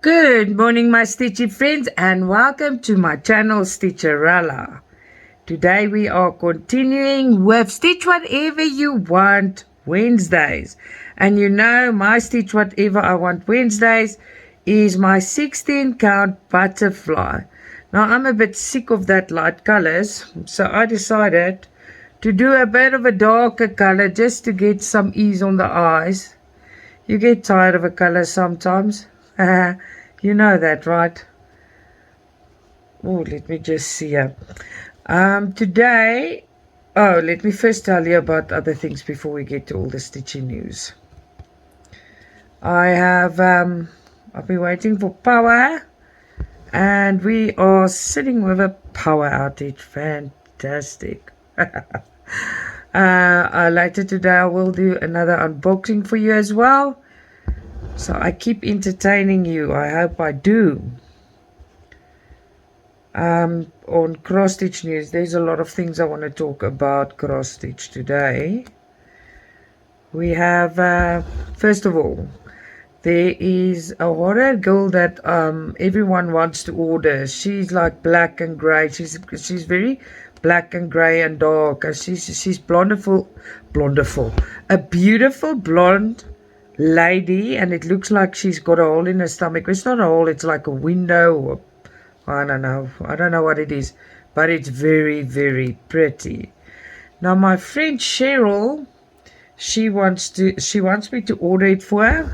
Good morning, my Stitchy friends, and welcome to my channel, Stitcha-Rella. Today we are continuing with Stitch Whatever You Want Wednesdays. And you know, my Stitch Whatever I Want Wednesdays is my 16 count butterfly. Now, I'm a bit sick of that light colors, so I decided to do a bit of a darker color just to get some ease on the eyes. You get tired of a color sometimes. You know that, right? Oh, let me just see here. Today, let me first tell you about other things before we get to all the Stitchy news. I've been waiting for power, and we are sitting with a power outage. Fantastic. Later today I will do another unboxing for you as well. So I keep entertaining you. I hope I do. On cross stitch news, there's a lot of things I want to talk about cross stitch today. We have, first of all, there is a horror girl that everyone wants to order. She's like black and grey. She's very black and grey and dark. She's blondeful, a beautiful blonde lady, and it looks like she's got a hole in her stomach. It's not a hole, it's like a window, or I don't know what it is, but it's very, very pretty. Now my friend Cheryl, she wants me to order it for her,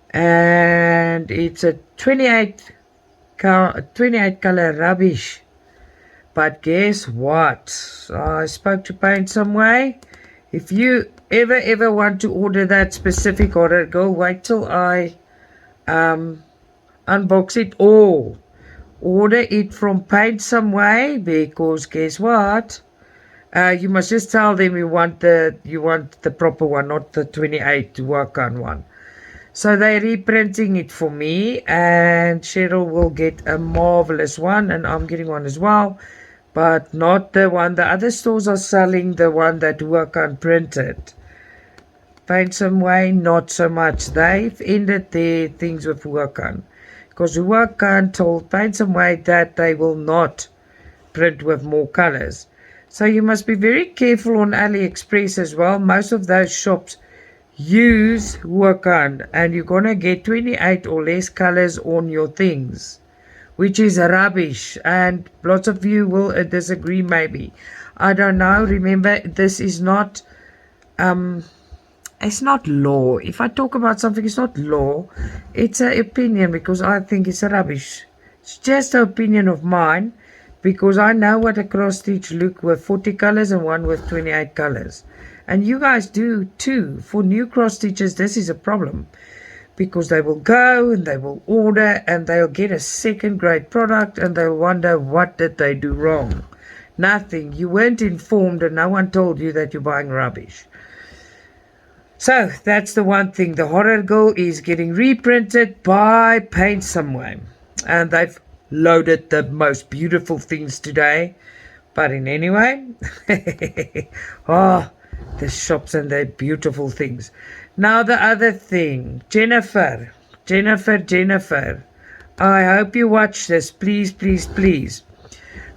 and it's a 28 color rubbish. But guess what, I spoke to Paint Some Way. If you ever want to order that specific order, go wait till I unbox it, or order it from Paint Some Way, because guess what, you must just tell them you want the proper one, not the 28 to work on one. So they're reprinting it for me, and Cheryl will get a marvelous one, and I'm getting one as well. But not the one the other stores are selling, the one that work unprinted. Paint Some Way, not so much. They've ended their things with work on, because work on told Paint Some Way that they will not print with more colors. So you must be very careful on AliExpress as well. Most of those shops use work on, and you're gonna get 28 or less colors on your things, which is rubbish, and lots of you will disagree maybe. I don't know. Remember, this is not, it's not law. If I talk about something, it's not law. It's an opinion, because I think it's rubbish. It's just an opinion of mine, because I know what a cross stitch look with 40 colors and one with 28 colors. And you guys do too. For new cross stitches, this is a problem, because they will go and they will order and they'll get a second grade product, and they'll wonder, what did they do wrong? Nothing. You weren't informed, and no one told you that you're buying rubbish. So that's the one thing. The horror girl is getting reprinted by Paint Some Way, and they've loaded the most beautiful things today. But in any way, oh, the shops and their beautiful things. Now the other thing, Jennifer, I hope you watch this, please.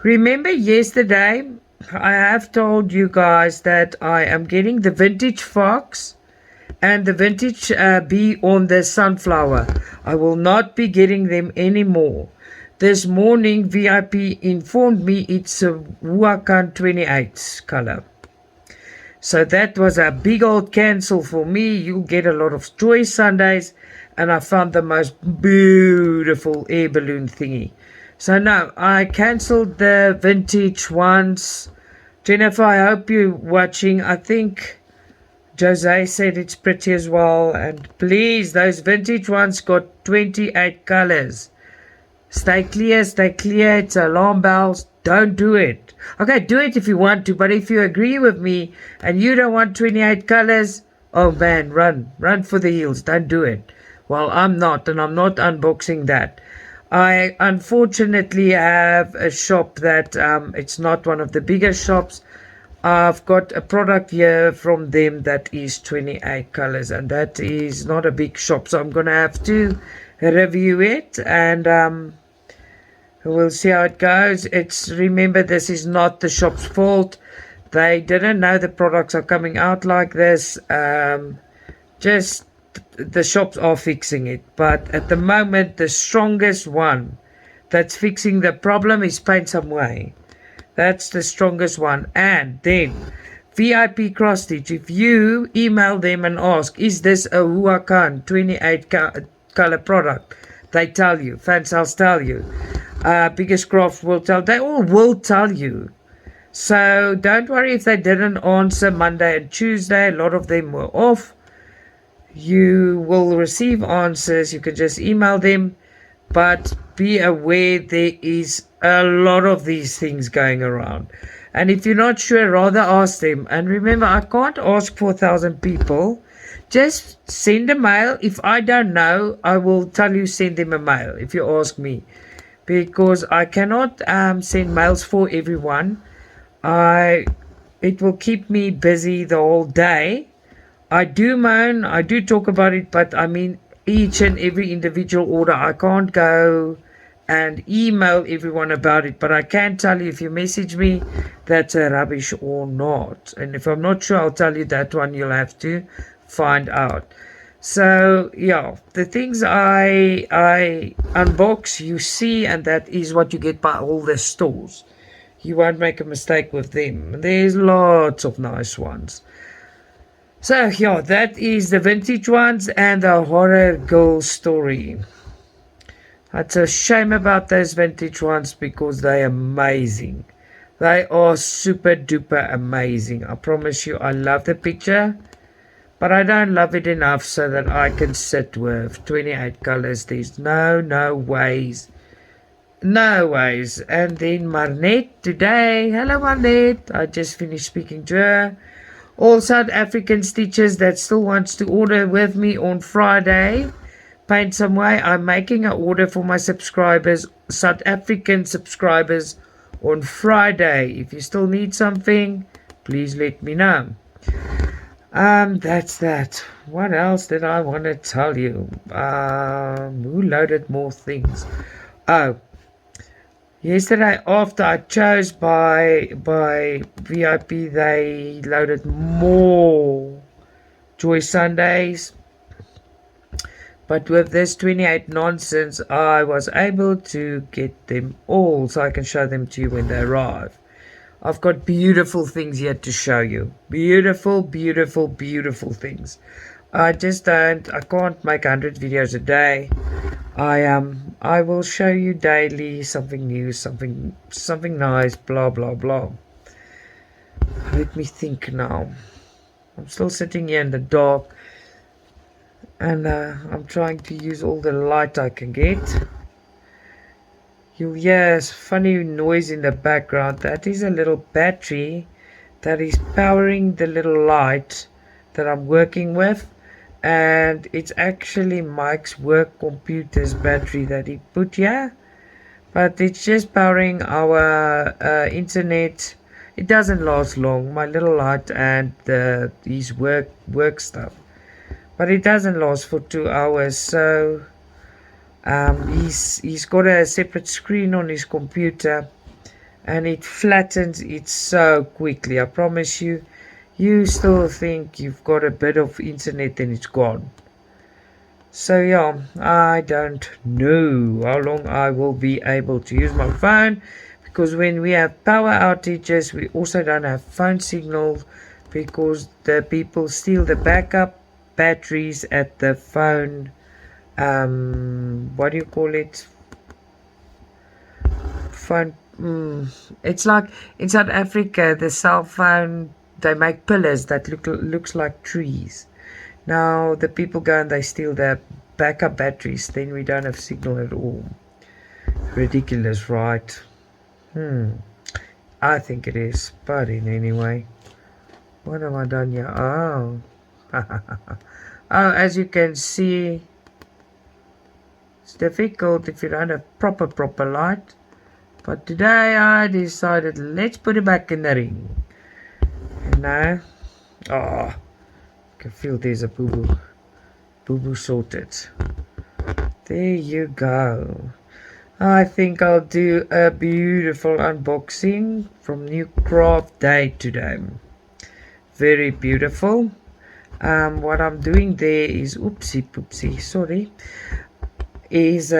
Remember yesterday, I have told you guys that I am getting the vintage fox and the vintage bee on the sunflower. I will not be getting them anymore. This morning, VIP informed me it's a Wakan 28 color. So that was a big old cancel for me. You'll get a lot of Joy Sundays, and I found the most beautiful air balloon thingy. So no, I cancelled the vintage ones. Jennifer, I hope you're watching. I think Jose said it's pretty as well. And please, those vintage ones got 28 colors. Stay clear. It's alarm bells. Don't do it. Okay, do it if you want to, but if you agree with me and you don't want 28 colors, oh man, run for the hills. Don't do it. Well, I'm not, and I'm not unboxing that. I unfortunately have a shop that it's not one of the biggest shops. I've got a product here from them that is 28 colors, and that is not a big shop, so I'm gonna have to review it, and we'll see how it goes. Remember, this is not the shop's fault. They didn't know the products are coming out like this. Just the shops are fixing it. But at the moment, the strongest one that's fixing the problem is Paint Some Way. That's the strongest one. And then VIP cross stitch. If you email them and ask, is this a Huacan 28 color product? They tell you. FANSELLS tell you. BIGGESTCRAFT will tell. They all will tell you. So don't worry if they didn't answer Monday and Tuesday. A lot of them were off. You will receive answers. You can just email them. But be aware there is a lot of these things going around. And if you're not sure, rather ask them. And remember, I can't ask 4,000 people. Just send a mail. If I don't know, I will tell you send them a mail if you ask me. Because I cannot send mails for everyone. It will keep me busy the whole day. I do moan, I do talk about it, but I mean each and every individual order. I can't go and email everyone about it, but I can tell you if you message me that's a rubbish or not. And if I'm not sure, I'll tell you that one. You'll have to find out. So yeah, the things I unbox, you see, and that is what you get by all the stores. You won't make a mistake with them. There's lots of nice ones. So yeah, that is the vintage ones and the horror girl story. It's a shame about those vintage ones because they're amazing. They are super duper amazing. I promise you, I love the picture, but I don't love it enough so that I can sit with 28 colors. There's no ways. No ways. And then Marnet today. Hello Marnet. I just finished speaking to her. All South African stitches that still wants to order with me on Friday. Paint Some Way. I'm making an order for my subscribers, South African subscribers, on Friday. If you still need something, please let me know. That's that. What else did I want to tell you? Who loaded more things? Oh, yesterday after I chose by VIP, they loaded more Joy Sundays. But with this 28 nonsense, I was able to get them all so I can show them to you when they arrive. I've got beautiful things yet to show you. Beautiful, beautiful, beautiful things. I can't make 100 videos a day. I will show you daily something new, something nice, blah, blah, blah. Let me think now. I'm still sitting here in the dark. And I'm trying to use all the light I can get. You'll hear a funny noise in the background. That is a little battery that is powering the little light that I'm working with. And it's actually Mike's work computer's battery that he put here. But it's just powering our internet. It doesn't last long. My little light and his work stuff. But it doesn't last for 2 hours, so he's got a separate screen on his computer, and it flattens it so quickly. I promise you, you still think you've got a bit of internet and it's gone. So yeah, I don't know how long I will be able to use my phone, because when we have power outages, we also don't have phone signals because the people steal the backup batteries at the phone. What do you call it? Phone. It's like in South Africa, the cell phone, they make pillars that looks like trees. Now the people go and they steal their backup batteries. Then we don't have signal at all. Ridiculous, right? I think it is. But in anyway, what have I done here? Oh. Oh, as you can see, it's difficult if you don't have proper light. But today I decided, let's put it back in the ring. And now, I can feel there's a boo-boo sorted. There you go. I think I'll do a beautiful unboxing from NewCraftDay today. Very beautiful. What I'm doing there is, oopsie poopsie, sorry, is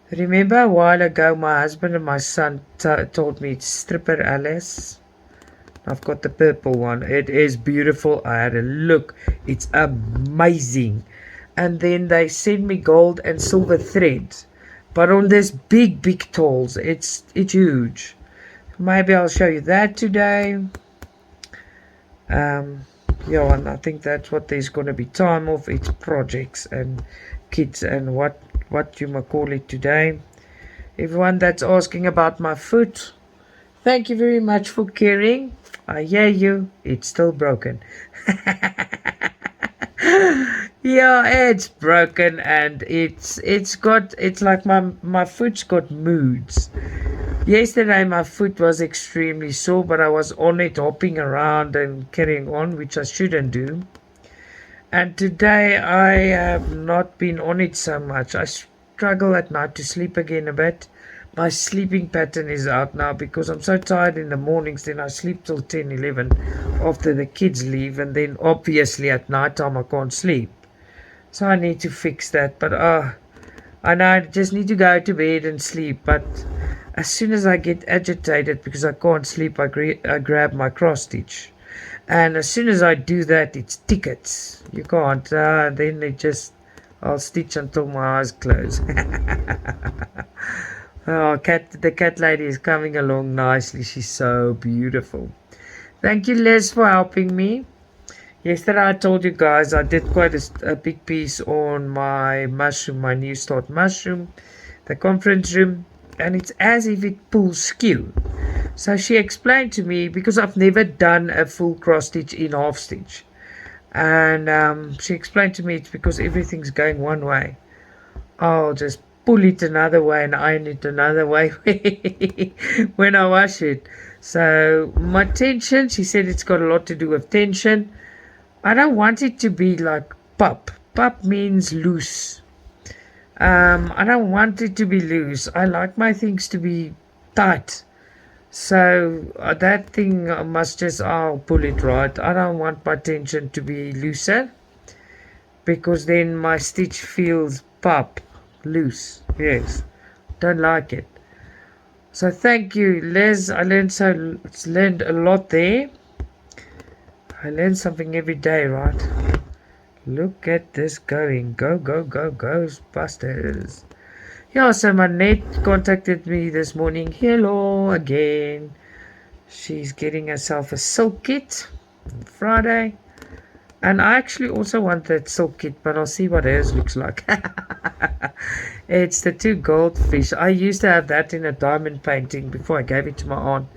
remember a while ago my husband and my son told me it's stripper Alice. I've got the purple one. It is beautiful. I had a look. It's amazing. And then they sent me gold and silver threads, but on this big tolls. It's huge. Maybe I'll show you that today. Yeah, and I think that's what there's going to be time of. It's projects and kids and what you might call it today. Everyone that's asking about my foot, thank you very much for caring. I hear you. It's still broken. Yeah, it's broken, and it's like my foot's got moods. Yesterday my foot was extremely sore, but I was on it hopping around and carrying on, which I shouldn't do. And today I have not been on it so much. I struggle at night to sleep again a bit. My sleeping pattern is out now because I'm so tired in the mornings. Then I sleep till 10, 11 after the kids leave, and then obviously at night time I can't sleep. So I need to fix that. But I know I just need to go to bed and sleep. But as soon as I get agitated because I can't sleep, I grab my cross stitch. And as soon as I do that, it's tickets. You can't. Then I'll stitch until my eyes close. Oh, the cat lady is coming along nicely. She's so beautiful. Thank you, Les, for helping me. Yesterday I told you guys I did quite a big piece on my mushroom, my new start mushroom, the conference room, and it's as if it pulls skew. So she explained to me, because I've never done a full cross stitch in half stitch, and she explained to me it's because everything's going one way. I'll just pull it another way and iron it another way when I wash it. So my tension, she said it's got a lot to do with tension. I don't want it to be like pop. Pop means loose. I don't want it to be loose. I like my things to be tight. So that thing I'll pull it right. I don't want my tension to be looser, because then my stitch feels pop, loose. Yes, don't like it. So thank you, Les. I learned a lot there. I learn something every day, right? Look at this going. Go, Ghostbusters. Yeah, so my net contacted me this morning. Hello again. She's getting herself a silk kit on Friday. And I actually also want that silk kit, but I'll see what hers looks like. It's the 2 goldfish. I used to have that in a diamond painting before I gave it to my aunt.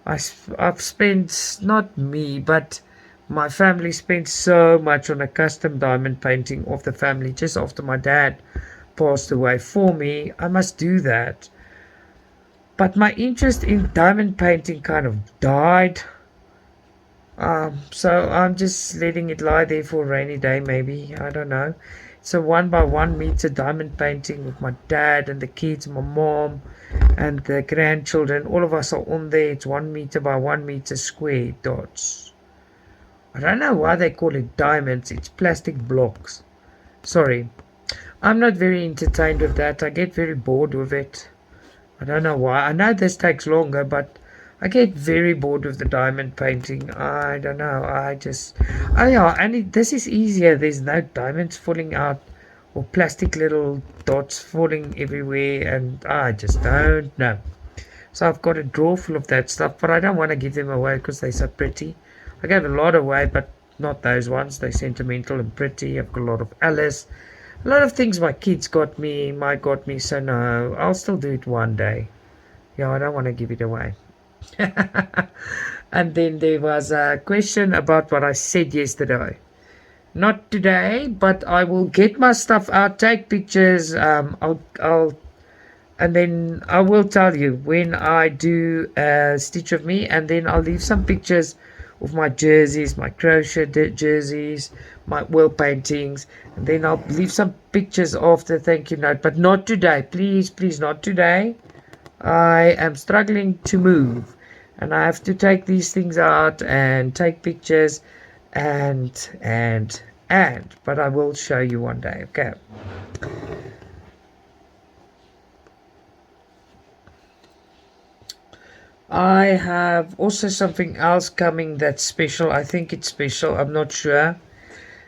I've spent, not me, but my family spent so much on a custom diamond painting of the family just after my dad passed away. For me, I must do that. But my interest in diamond painting kind of died. So I'm just letting it lie there for a rainy day, maybe. I don't know. It's a 1 by 1 meter diamond painting with my dad and the kids, my mom and the grandchildren. All of us are on there. It's 1 meter by 1 meter square dots. I don't know why they call it diamonds. It's plastic blocks. Sorry. I'm not very entertained with that. I get very bored with it. I don't know why. I know this takes longer, but I get very bored with the diamond painting. I don't know. This is easier. There's no diamonds falling out or plastic little dots falling everywhere, and I just don't know. So I've got a drawer full of that stuff, but I don't want to give them away because they're so pretty. I gave a lot away, but not those ones. They're sentimental and pretty. I've got a lot of Alice. A lot of things my kids got me, so no, I'll still do it one day. Yeah, I don't want to give it away. And then there was a question about what I said yesterday. Not today, but I will get my stuff out, take pictures. And then I will tell you when I do a stitch of me, and then I'll leave some pictures of my jerseys, my crochet jerseys, my oil paintings, and then I'll leave some pictures of the thank you note, but not today. Please, please, not today. I am struggling to move, and I have to take these things out and take pictures and but I will show you one day. Okay. I have also something else coming that's special. I think it's special. I'm not sure.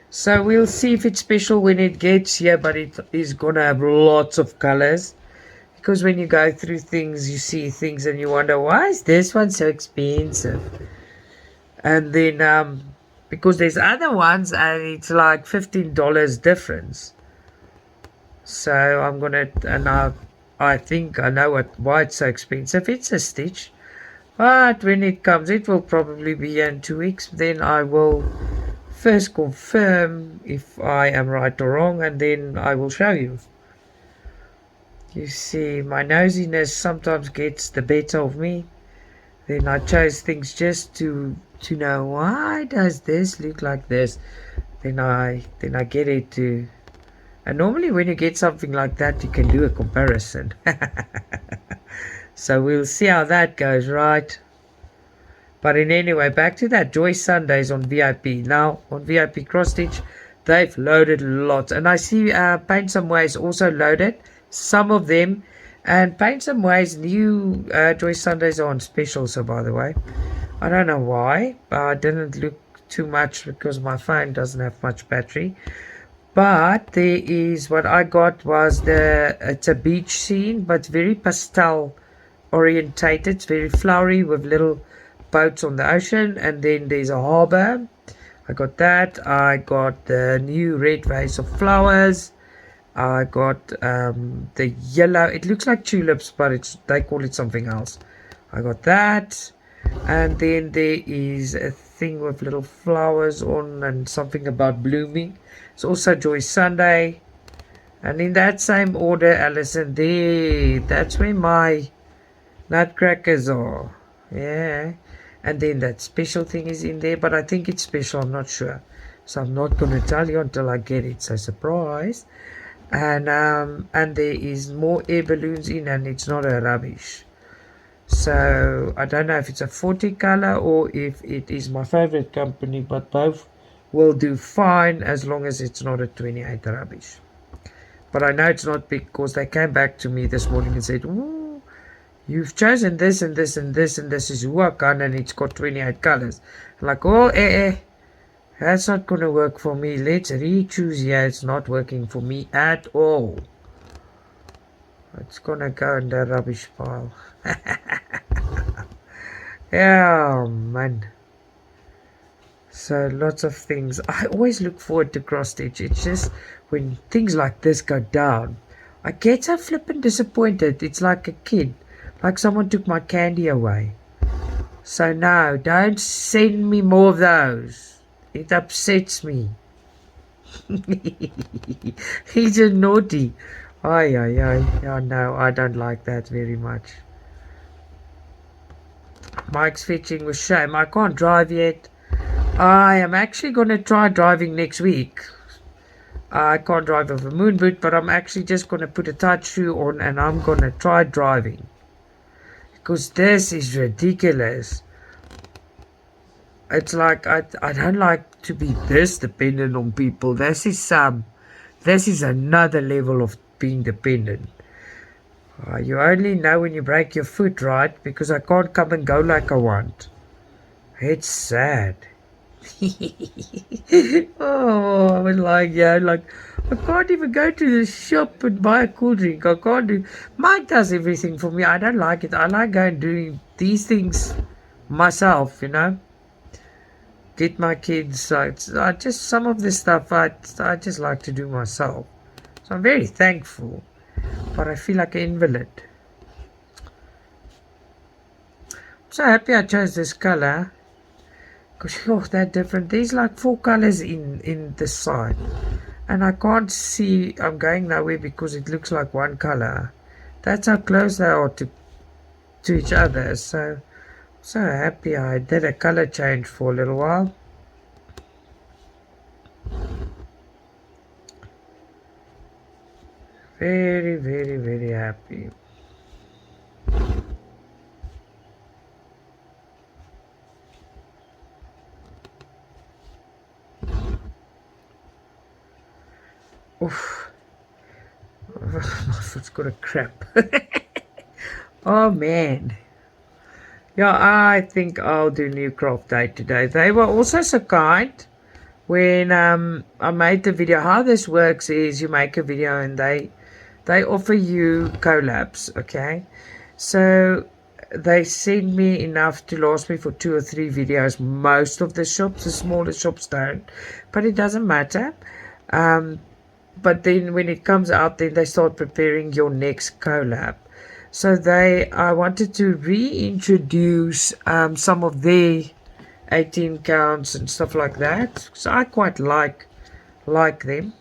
So we'll see if it's special when it gets here, but it is gonna have lots of colors. Because when you go through things, you see things and you wonder, why is this one so expensive? And then because there's other ones and it's like $15 difference. So I'm gonna, and I think I know why it's so expensive. It's a Stitch. But when it comes, it will probably be in 2 weeks. Then I will first confirm if I am right or wrong, and then I will show you. You see, my nosiness sometimes gets the better of me. Then I chose things just to know, why does this look like this. Then I get it to. And normally when you get something like that, you can do a comparison. So we'll see how that goes, right? But in anyway, back to that Joy Sundays on VIP. Now, on VIP Cross Stitch, they've loaded lots. And I see Paint Some Ways also loaded. Some of them. And Paint Some Ways new Joy Sundays are on special, so by the way. I don't know why. I didn't look too much because my phone doesn't have much battery. But there is, what I got was it's a beach scene, but very pastel orientated. It's very flowery with little boats on the ocean, and then there's a harbor. I got that. I got the new red vase of flowers. I got the yellow, it looks like tulips, but they call it something else. I got that. And then there is a thing with little flowers on and something about blooming. It's also Joy Sunday. And in that same order, Alison, that's where my nutcrackers are. Yeah. And then that special thing is in there, but I think it's special, I'm not sure. So I'm not going to tell you until I get it. So surprise. And there is more air balloons in, and it's not a rubbish. So I don't know if it's a 40 color or if it is my favorite company, but both will do fine as long as it's not a 28 rubbish. But I know it's not because they came back to me this morning and said, ooh, you've chosen this and this and this and this is Huacan and it's got 28 colors. I'm like, oh, that's not going to work for me. Let's re-choose here. It's not working for me at all. It's going to go in the rubbish pile. Yeah, man. So lots of things. I always look forward to cross stitch. It's just when things like this go down, I get so flippin' disappointed. It's like a kid. Like someone took my candy away. So no, don't send me more of those. It upsets me. He's a naughty. Ay. Oh, no, I don't like that very much. Mike's fetching with shame. I can't drive yet. I am actually going to try driving next week. I can't drive with a moon boot, but I'm actually just going to put a tight shoe on and I'm going to try driving. Because this is ridiculous. It's like I don't like to be this dependent on people. This is another level of being dependent. You only know when you break your foot, right? Because I can't come and go like I want. It's sad. Oh, I was like, yeah, like I can't even go to the shop and buy a cool drink. I can't do. Mike does everything for me. I don't like it. I like going doing these things myself, you know. Get my kids. I just some of this stuff I just like to do myself. So I'm very thankful, but I feel like an invalid. I'm so happy I chose this color. Because they're different. There's like 4 colors in this side. And I can't see, I'm going nowhere because it looks like one color. That's how close they are to each other. So So happy I did a color change for a little while. Very, very, very happy. Oof. My foot's got a cramp. Oh man. Yeah, I think I'll do NewCraftDay today. They were also so kind when I made the video. How this works is you make a video and they offer you collabs, okay? So they send me enough to last me for 2 or 3 videos. Most of the shops, the smaller shops don't, but it doesn't matter. But then when it comes out, then they start preparing your next collab. So I wanted to reintroduce some of their 18 counts and stuff like that. So I quite like them.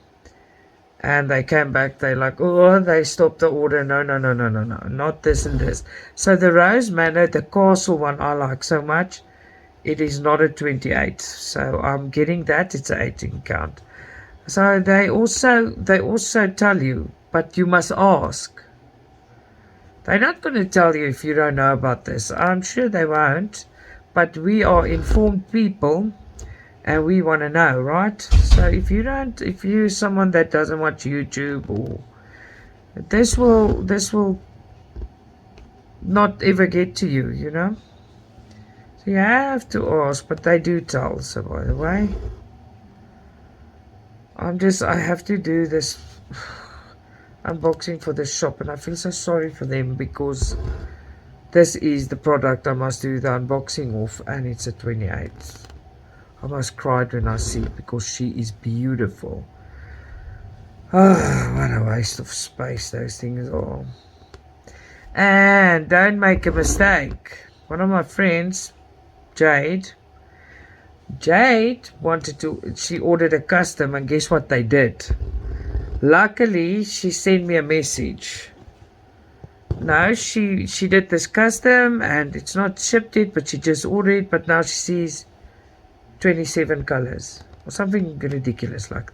And they came back, they like, oh, they stopped the order. No, not this and this. So the Rose Manor, the castle one, I like so much. It is not a 28. So I'm getting that. It's an 18 count. So they also tell you, but you must ask. They're not going to tell you if you don't know about this. I'm sure they won't. But we are informed people. And we want to know, right? So if you're someone that doesn't watch YouTube, or this will not ever get to you, you know. So you have to ask, but they do tell. So by the way, I have to do this unboxing for the shop, and I feel so sorry for them because this is the product I must do the unboxing of, and it's a 28. I almost cried when I see it because she is beautiful. Ah, what a waste of space those things are. And don't make a mistake. One of my friends, Jade she ordered a custom, and guess what they did? Luckily, she sent me a message. No, she did this custom, and it's not shipped yet, but she just ordered it, but now she sees 27 colors or something ridiculous like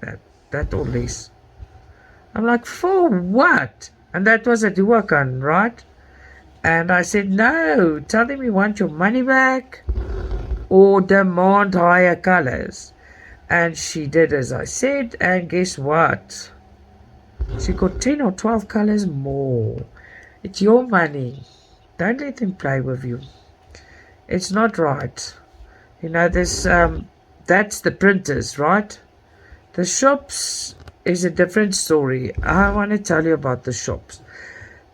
that or less. I'm like, for what? And that was a Duakan, right? And I said, no, tell them you want your money back or demand higher colors. And she did as I said, and guess what? She got 10 or 12 colors more. It's your money. Don't let them play with you. It's not right. You know, that's the printers, right? The shops is a different story. I want to tell you about the shops.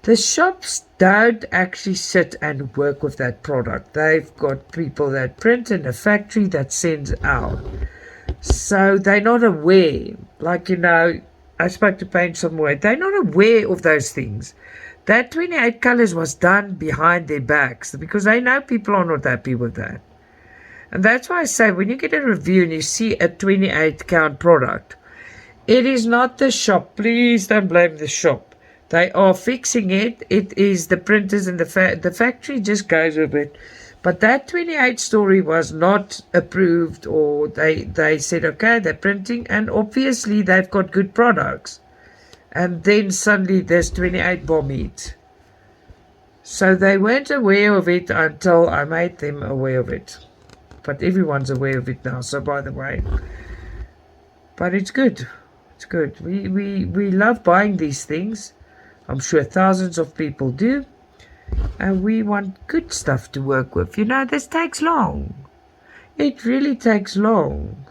The shops don't actually sit and work with that product. They've got people that print in a factory that sends out. So they're not aware. Like, you know, I spoke to Paint somewhere. They're not aware of those things. That 28 colors was done behind their backs because they know people are not happy with that. And that's why I say when you get a review and you see a 28 count product, it is not the shop. Please don't blame the shop. They are fixing it. It is the printers and the factory just goes with it. But that 28 story was not approved, or they said, okay, they're printing, and obviously they've got good products. And then suddenly there's 28 bomb it. So they weren't aware of it until I made them aware of it. But everyone's aware of it now, so by the way. But it's good. It's good. We love buying these things. I'm sure thousands of people do. And we want good stuff to work with. You know, this takes long. It really takes long.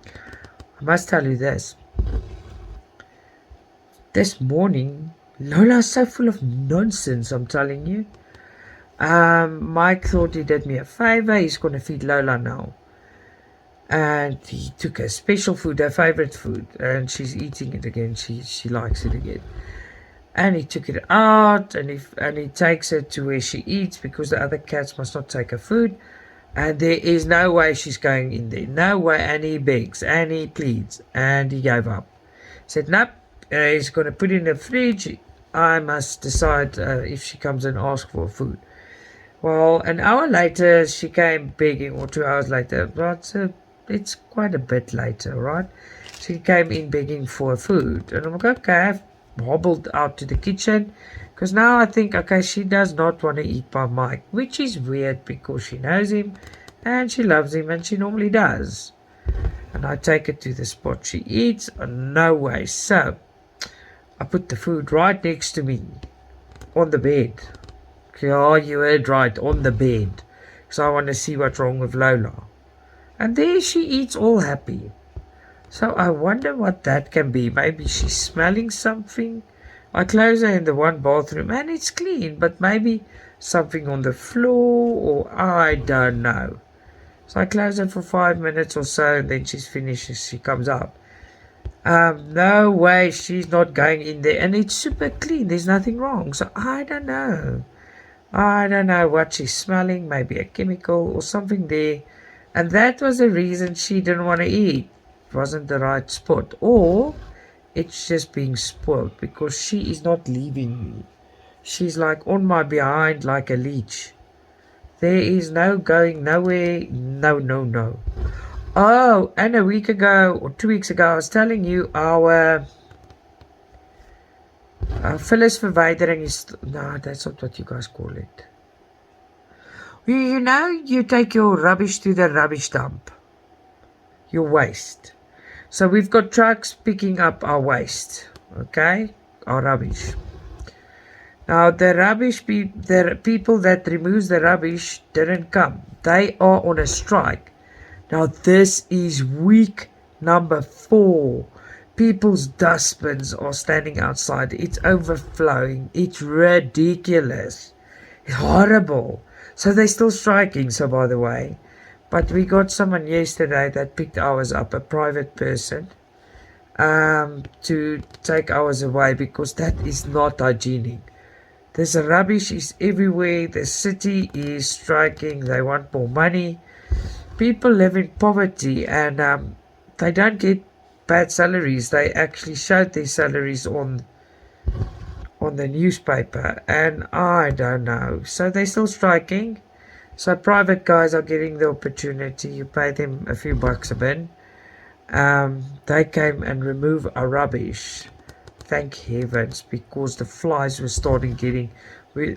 I must tell you this. This morning, Lola's so full of nonsense, I'm telling you. Mike thought he did me a favor. He's going to feed Lola now. And he took her special food, her favorite food. And she's eating it again. She likes it again. And he took it out. And he takes her to where she eats, because the other cats must not take her food. And there is no way she's going in there. No way. And he begs. And he pleads. And he gave up. Said, nope. He's going to put it in the fridge. I must decide if she comes and asks for food. Well, an hour later she came begging, or 2 hours later, but it's quite a bit later, right? She came in begging for food, and I'm like, okay, I've hobbled out to the kitchen, because now I think, okay, she does not want to eat by Mike, which is weird because she knows him, and she loves him, and she normally does. And I take her to the spot she eats. No way. So I put the food right next to me on the bed. Yeah, you heard right, on the bed. So I want to see what's wrong with Lola. And there she eats all happy. So I wonder what that can be. Maybe she's smelling something. I close her in the one bathroom and it's clean, but maybe something on the floor, or I don't know. So I close her for 5 minutes or so, and then she's finished. She comes out. No way, she's not going in there, and it's super clean. There's nothing wrong. So I don't know. I don't know what she's smelling. Maybe a chemical or something there, and that was the reason she didn't want to eat. It wasn't the right spot, or it's just being spoiled because she is not leaving me. She's like on my behind like a leech. There is no going nowhere. No, no, no. Oh, and a week ago or 2 weeks ago, I was telling you our vullisverwydering is... No, that's not what you guys call it. You know, you take your rubbish to the rubbish dump. Your waste. So we've got trucks picking up our waste. Okay? Our rubbish. Now, the people that removes the rubbish didn't come. They are on a strike. Now, this is week number 4. People's dustbins are standing outside. It's overflowing. It's ridiculous. It's horrible. So they're still striking, so by the way. But we got someone yesterday that picked ours up, a private person, to take ours away because that is not hygienic. This rubbish is everywhere. The city is striking. They want more money. People live in poverty, and they don't get bad salaries. They actually showed their salaries on the newspaper, and I don't know. So they're still striking. So private guys are getting the opportunity. You pay them a few bucks a bin. They came and removed our rubbish. Thank heavens, because the flies were starting getting...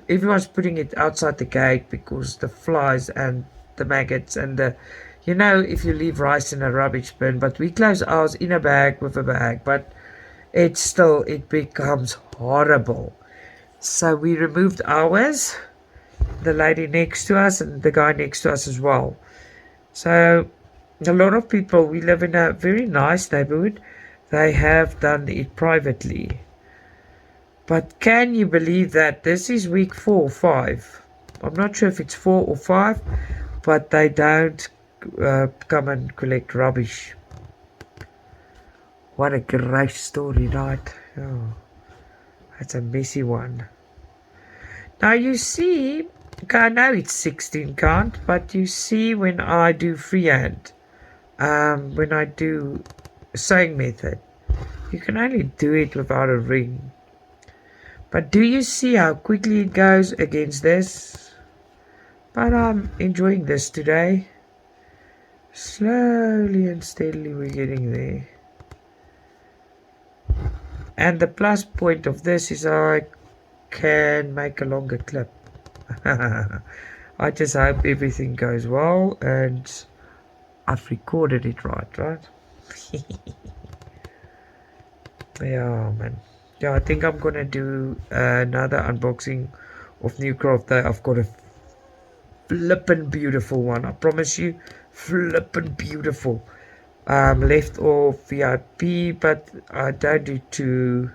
Everyone's putting it outside the gate because the flies and the maggots and the... You know, if you leave rice in a rubbish bin, but we close ours in a bag with a bag, but it becomes horrible. So we removed ours, the lady next to us and the guy next to us as well. So a lot of people, we live in a very nice neighborhood. They have done it privately. But can you believe that this is week 4 or 5? I'm not sure if it's 4 or 5, but they don't come and collect rubbish. What a great story, right? Oh, that's a messy one. Now you see, okay, I know it's 16 count, but you see when I do freehand, when I do sewing method, you can only do it without a ring. But do you see how quickly it goes against this? But I'm enjoying this today. Slowly and steadily we're getting there. And the plus point of this is I can make a longer clip. I just hope everything goes well and I've recorded it right? Yeah, man. Yeah, I think I'm gonna do another unboxing of NewCraftDay. I've got a flippin' beautiful one. I promise you, flippin' beautiful. Left off VIP, but I don't do two.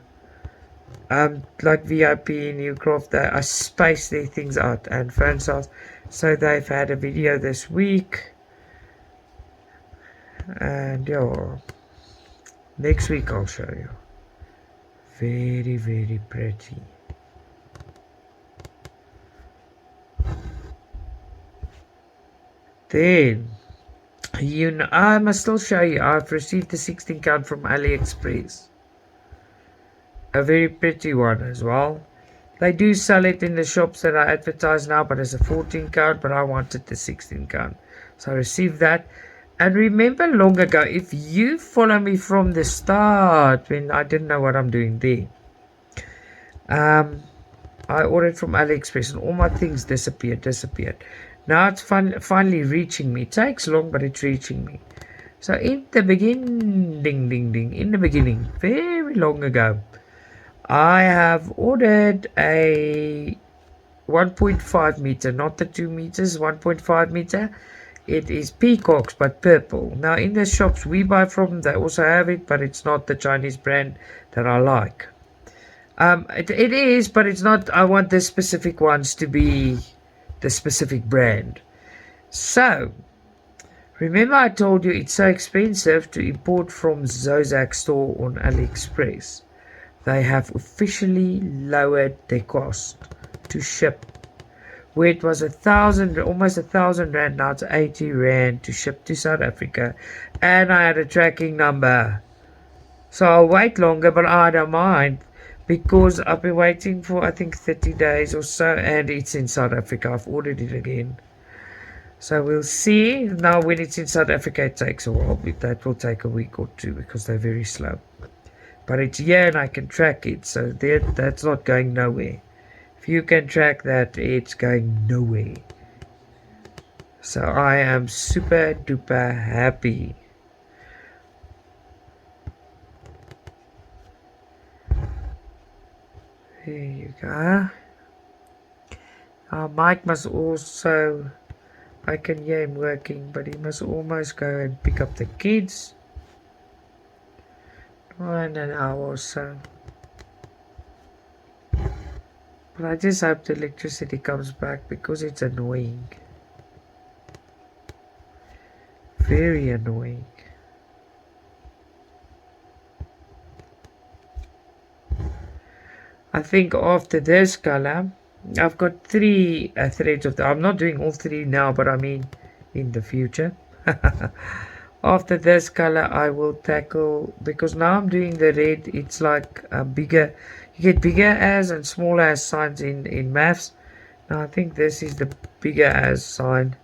Like VIP, NewCraftDay, I space their things out, and FANSELLS. So they've had a video this week, and yeah, next week I'll show you. Very, very pretty. Then, I must still show you, I've received the 16 count from AliExpress. A very pretty one as well. They do sell it in the shops that I advertise now, but it's a 14 count, but I wanted the 16 count. So I received that. And remember long ago, if you follow me from the start, when I didn't know what I'm doing there, I ordered from AliExpress and all my things disappeared. Now it's finally reaching me. It takes long, but it's reaching me. So in the beginning, in the beginning, very long ago, I have ordered a 1.5 meter, not the 2 meters, 1.5 meter. It is peacocks, but purple. Now in the shops we buy from, they also have it, but it's not the Chinese brand that I like. It is, but it's not. I want the specific ones to be the specific brand. So, remember I told you it's so expensive to import from Zozak store on AliExpress. They have officially lowered their cost to ship. Where it was almost 1,000 rand, now it's 80 rand to ship to South Africa. And I had a tracking number. So I'll wait longer, but I don't mind. Because I've been waiting for I think 30 days or so, and it's in South Africa. I've ordered it again. So we'll see. Now when it's in South Africa it takes a while. That will take a week or two because they're very slow. But it's here and I can track it. So that's not going nowhere. If you can track that, it's going nowhere. So I am super duper happy. There you go. Our mic must also, I can hear him working, but he must almost go and pick up the kids. In an hour or so. But I just hope the electricity comes back because it's annoying. Very annoying. I think after this color, I've got 3 threads of I'm not doing all 3 now, but I mean in the future. After this color, I will tackle, because now I'm doing the red, it's like a bigger, you get bigger as and smaller as signs in maths. Now I think this is the bigger as sign.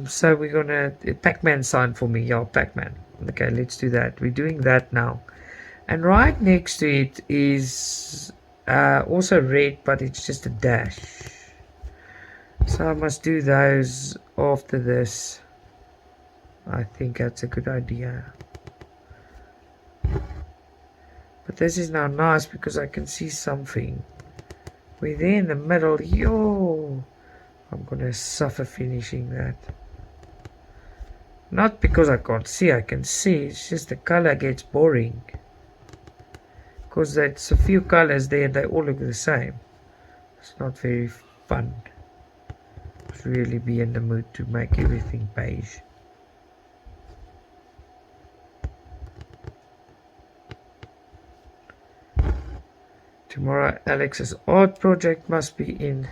So we're gonna, Pac-Man sign for me, yeah, Pac-Man. Okay, let's do that. We're doing that now. And right next to it is also red, but it's just a dash. So I must do those after this. I think that's a good idea. But this is now nice because I can see something. We're there in the middle. Yo! I'm going to suffer finishing that. Not because I can't see, I can see. It's just the color gets boring. Because there's a few colors there and they all look the same. It's not very fun. Just really be in the mood to make everything beige. Tomorrow Alex's art project must be in.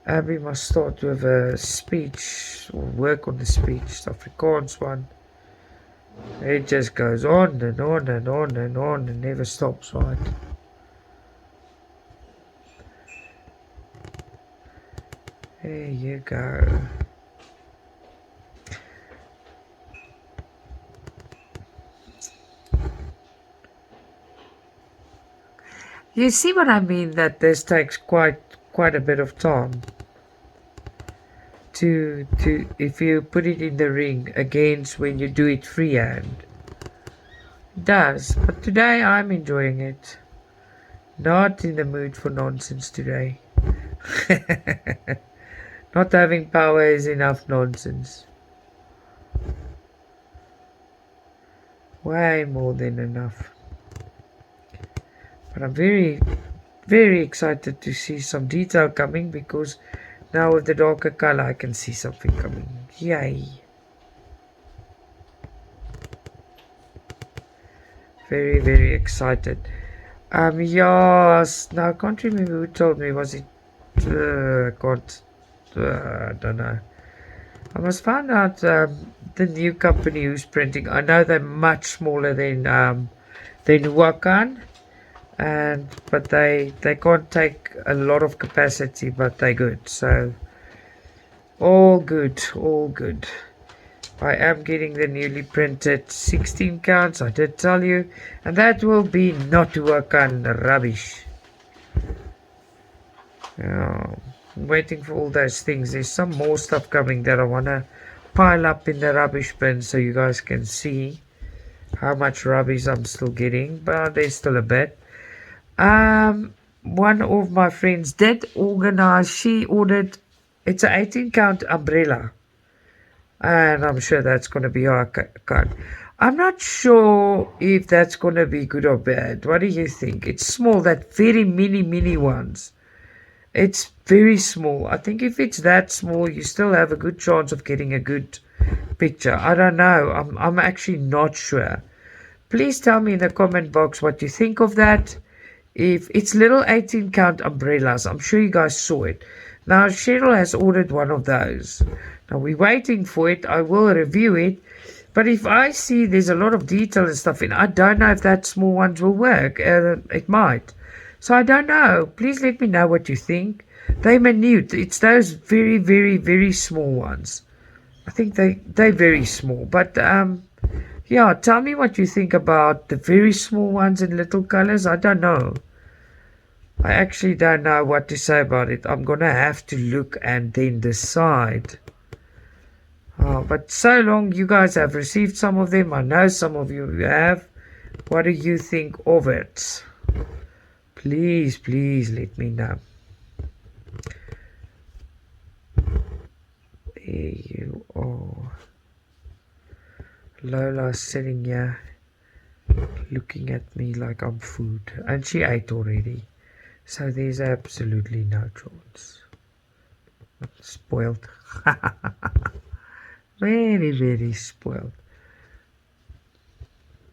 Abby must start with a speech or work on the speech, the Afrikaans one. It just goes on and on and on and on and never stops, right? There you go. You see what I mean, that this takes quite a bit of time to if you put it in the ring against when you do it freehand. It does, but today I'm enjoying it. Not in the mood for nonsense today. Not having power is enough nonsense. Way more than enough. But I'm very, very excited to see some detail coming, because now with the darker color I can see something coming. Yay. Very, very excited. Yes. Now I can't remember who told me. Was it? I don't know. I must find out the new company who's printing. I know they're much smaller than Wakan. but they can't take a lot of capacity, but they're good. So all good, all good. I am getting the newly printed 16 counts, I did tell you, and that will be not to work on rubbish. Yeah, I'm waiting for all those things. There's some more stuff coming that I want to pile up in the rubbish bin so you guys can see how much rubbish I'm still getting, but there's still a bit. One of my friends did organize, she ordered, it's an 18 count umbrella, and I'm sure that's going to be our cut. I'm not sure if that's going to be good or bad. What do you think? It's small, that very mini ones. It's very small. I think if it's that small, you still have a good chance of getting a good picture. I don't know. I'm actually not sure. Please tell me in the comment box what you think of that. If it's little 18 count umbrellas, I'm sure you guys saw it. Now Cheryl has ordered one of those. Now we're waiting for it. I will review it. But if I see there's a lot of detail and stuff in, I don't know if that small ones will work. It might. So I don't know. Please let me know what you think. They're minute. It's those very small ones. I think they're very small. But yeah, tell me what you think about the very small ones in little colors. I don't know. I actually don't know what to say about it. I'm gonna have to look and then decide. Oh, but so long you guys have received some of them. I know some of you have. What do you think of it? Please let me know. There you are. Lola's sitting here looking at me like I'm food. And she ate already. So there's absolutely no chance. I'm spoiled. Very spoiled.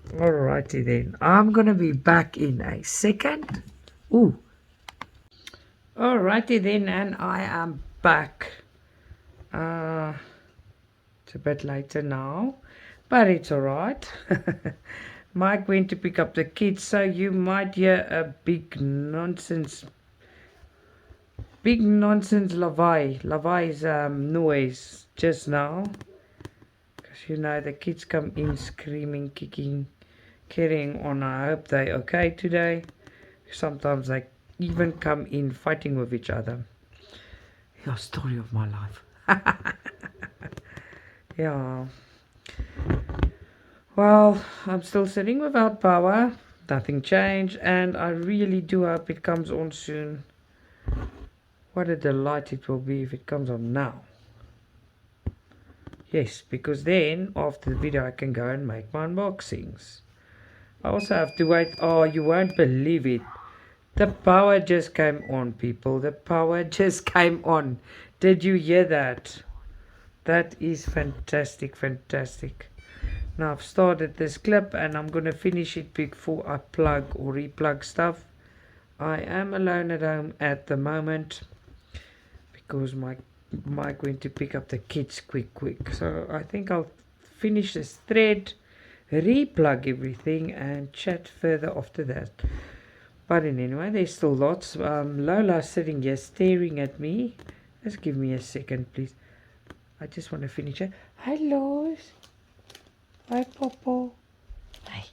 Alrighty then. I'm gonna be back in a second. Ooh. Alrighty then, and I am back. It's a bit later now, but it's alright. Mike went to pick up the kids, so you might hear a big nonsense Lavai's noise just now, because you know the kids come in screaming, kicking, carrying on. I hope they okay today. Sometimes they even come in fighting with each other. Yeah, story of my life. Yeah. Well, I'm still sitting without power. Nothing changed, and I really do hope it comes on soon. What a delight it will be if it comes on now. Yes, because then after the video I can go and make my unboxings. I also have to wait. Oh, you won't believe it. The power just came on, people. The power just came on. Did you hear that? That is fantastic. Now I've started this clip and I'm going to finish it before I plug or replug stuff. I am alone at home at the moment because Mike went to pick up the kids quick. So I think I'll finish this thread, replug everything and chat further after that. But anyway, there's still lots. Lola's sitting here staring at me. Just give me a second, please. I just want to finish it. Hi, Lois. Hi, Popo. Hi.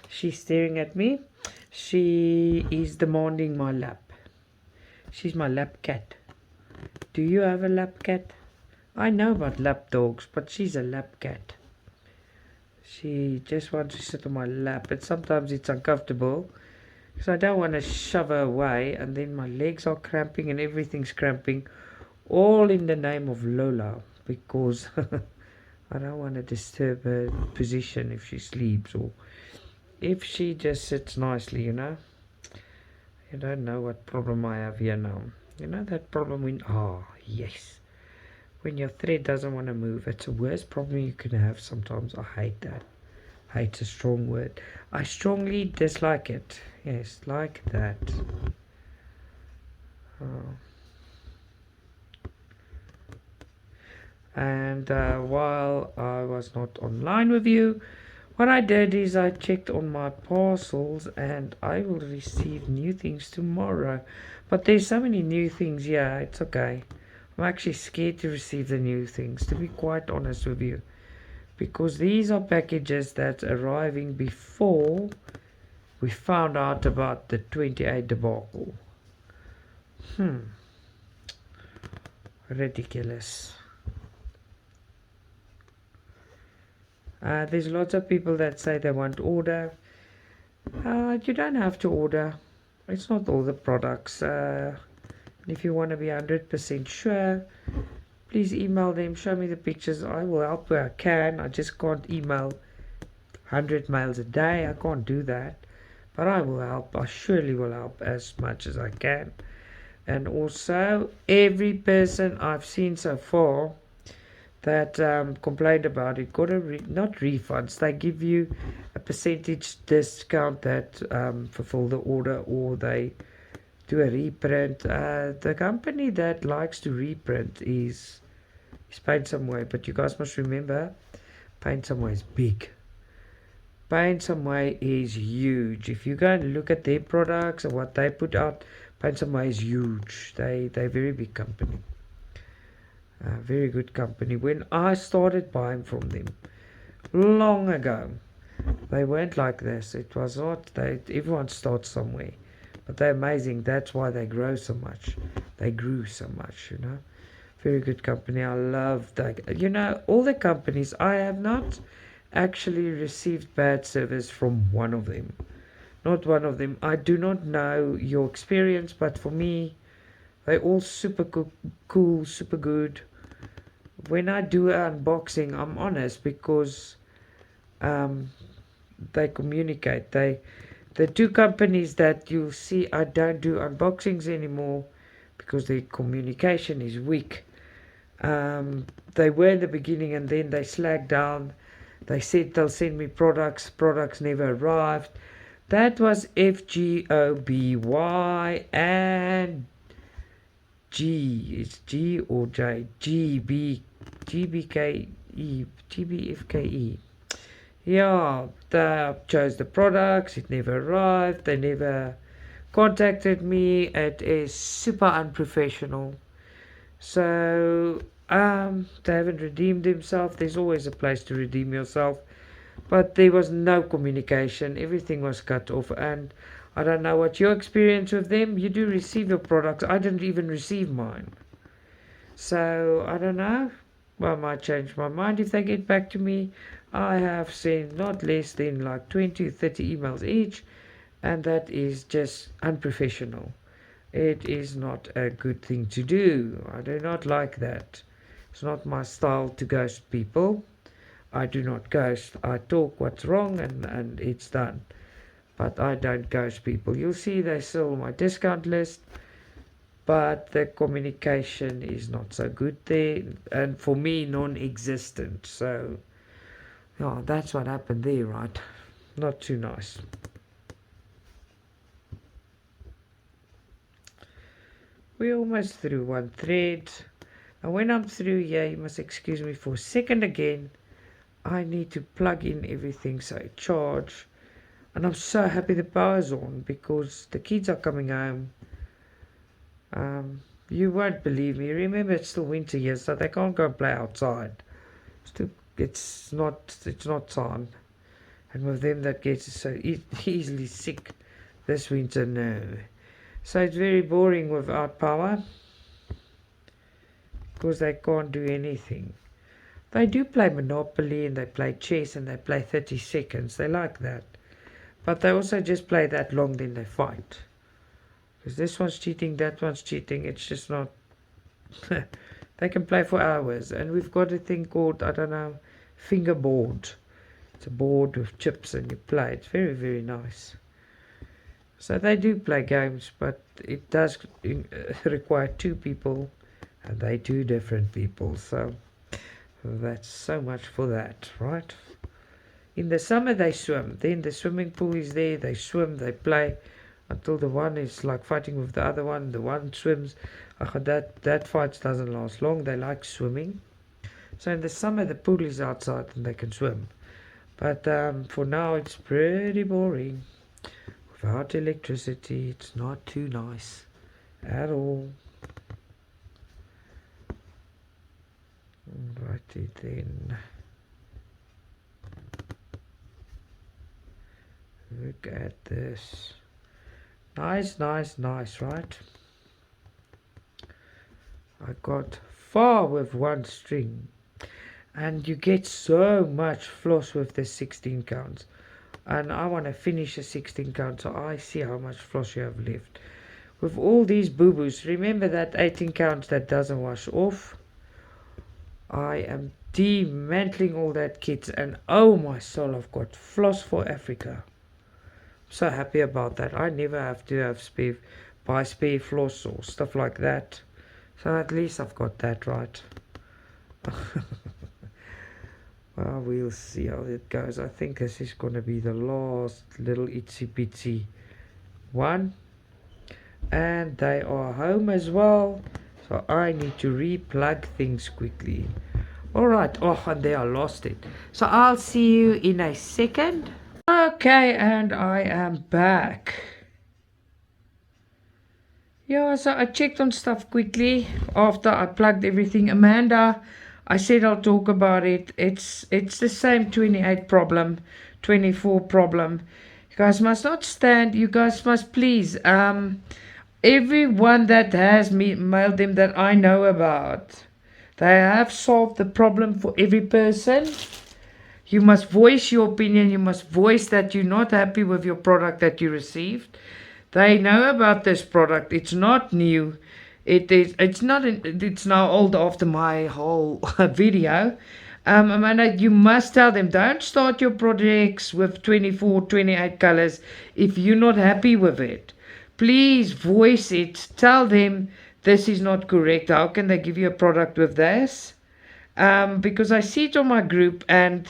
She's staring at me. She is demanding my lap. She's my lap cat. Do you have a lap cat? I know about lap dogs, but she's a lap cat. She just wants to sit on my lap, but sometimes it's uncomfortable because I don't want to shove her away, and then my legs are cramping and everything's cramping, all in the name of Lola, because I don't want to disturb her position if she sleeps or if she just sits nicely, you know. You don't know what problem I have here now. You know that problem when, yes, when your thread doesn't want to move. It's the worst problem you can have sometimes. I hate that. Hate's a strong word. I strongly dislike it. Yes, like that. And while I was not online with you, what I did is I checked on my parcels and I will receive new things tomorrow. But there's so many new things. Yeah, it's okay. I'm actually scared to receive the new things, to be quite honest with you. Because these are packages that's arriving before we found out about the 28 debacle. Ridiculous. There's lots of people that say they want to order. You don't have to order. It's not all the products. If you want to be 100% sure, please email them, show me the pictures. I will help where I can. I just can't email 100 mails a day. I can't do that. But I will help. I surely will help as much as I can. And also, every person I've seen so far that complained about it got not refunds. They give you a percentage discount that fulfill the order, or they do a reprint. The company that likes to reprint is Paint Somewhere, but you guys must remember, Paint Somewhere is big. Paint Somewhere is huge. If you go and look at their products and what they put out, Paint Somewhere is huge. They're very big company. Very good company. When I started buying from them long ago, they weren't like this. It was not. Everyone starts somewhere, but they're amazing. That's why they grow so much. They grew so much. Very good company. I love that. All the companies. I have not actually received bad service from one of them. Not one of them. I do not know your experience, but for me, they're all super cool, super good. When I do an unboxing, I'm honest, because they communicate. The two companies that you'll see, I don't do unboxings anymore because their communication is weak. They were in the beginning, and then they slacked down. They said they'll send me products never arrived. That was FGOBY and G. It's G or J. GBFKE. Yeah, they chose the products. It never arrived. They never contacted me. It is super unprofessional. So they haven't redeemed themselves. There's always a place to redeem yourself. But there was no communication. Everything was cut off. And I don't know what your experience with them. You do receive your products. I didn't even receive mine. So I don't know. Well, I might change my mind if they get back to me. I have sent not less than like 20 or 30 emails each. And that is just unprofessional. It is not a good thing to do. I do not like that. It's not my style to ghost people. I do not ghost. I talk what's wrong and it's done. But I don't ghost people. You'll see they still on my discount list, but the communication is not so good there, and for me, non-existent. So, yeah, that's what happened there, right? Not too nice. We're almost through one thread. And when I'm through here, you must excuse me for a second again. I need to plug in everything so it charge. And I'm so happy the power's on because the kids are coming home. You won't believe me. Remember, it's still winter here, so they can't go and play outside. It's not time. And with them, that gets so easily sick this winter. No. So it's very boring without power because they can't do anything. They do play Monopoly and they play chess and they play 30 seconds. They like that. But they also just play that long, then they fight. Because this one's cheating, that one's cheating. It's just not... They can play for hours. And we've got a thing called, I don't know, fingerboard. It's a board with chips and you play. It's very, very nice. So they do play games, but it does require two people. And they two different people. So that's so much for that, right? In the summer they swim. Then the swimming pool is there. They swim, they play. Until the one is like fighting with the other one. The one swims. That fight doesn't last long. They like swimming. So in the summer the pool is outside and they can swim. But for now it's pretty boring. Without electricity, it's not too nice at all. Alrighty then. Look at this. Nice, nice, nice, right? I got far with one string. And you get so much floss with the 16 counts. And I want to finish a 16 count, so I see how much floss you have left. With all these boo-boos, remember that 18 counts that doesn't wash off. I am dismantling all that kits, and oh my soul, I've got floss for Africa. So happy about that. I never have to have buy spare floss or stuff like that. So at least I've got that right. Well, we'll see how it goes. I think this is going to be the last little itsy bitsy one. And they are home as well. So I need to replug things quickly. Alright. Oh, and there I lost it. So I'll see you in a second. Okay, and I am back. Yeah, so I checked on stuff quickly after I plugged everything. Amanda, I said I'll talk about it. It's the same 28 problem, 24 problem. You guys must not stand. You guys must please. Everyone that has mailed them that I know about, they have solved the problem for every person. You must voice your opinion. You must voice that you're not happy with your product that you received. They know about this product. It's not new. It's not. It's now old after my whole video. Amanda, you must tell them, don't start your projects with 24, 28 colors if you're not happy with it. Please voice it. Tell them this is not correct. How can they give you a product with this? Because I see it on my group, and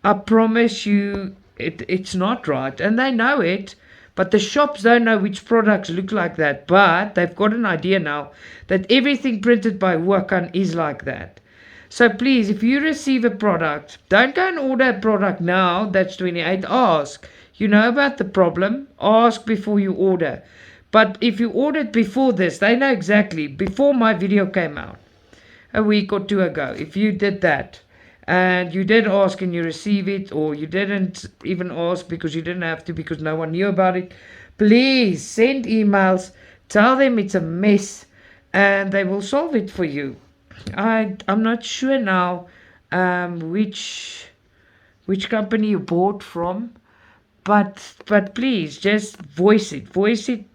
I promise you it's not right. And they know it, but the shops don't know which products look like that. But they've got an idea now that everything printed by Wakan is like that. So please, if you receive a product, don't go and order a product now that's 28. Ask. You know about the problem. Ask before you order. But if you ordered before this, they know exactly. Before my video came out, a week or two ago, if you did that, and you did ask and you receive it, or you didn't even ask because you didn't have to because no one knew about it, please send emails, tell them it's a mess, and they will solve it for you. I'm not sure now which company you bought from, but please just voice it,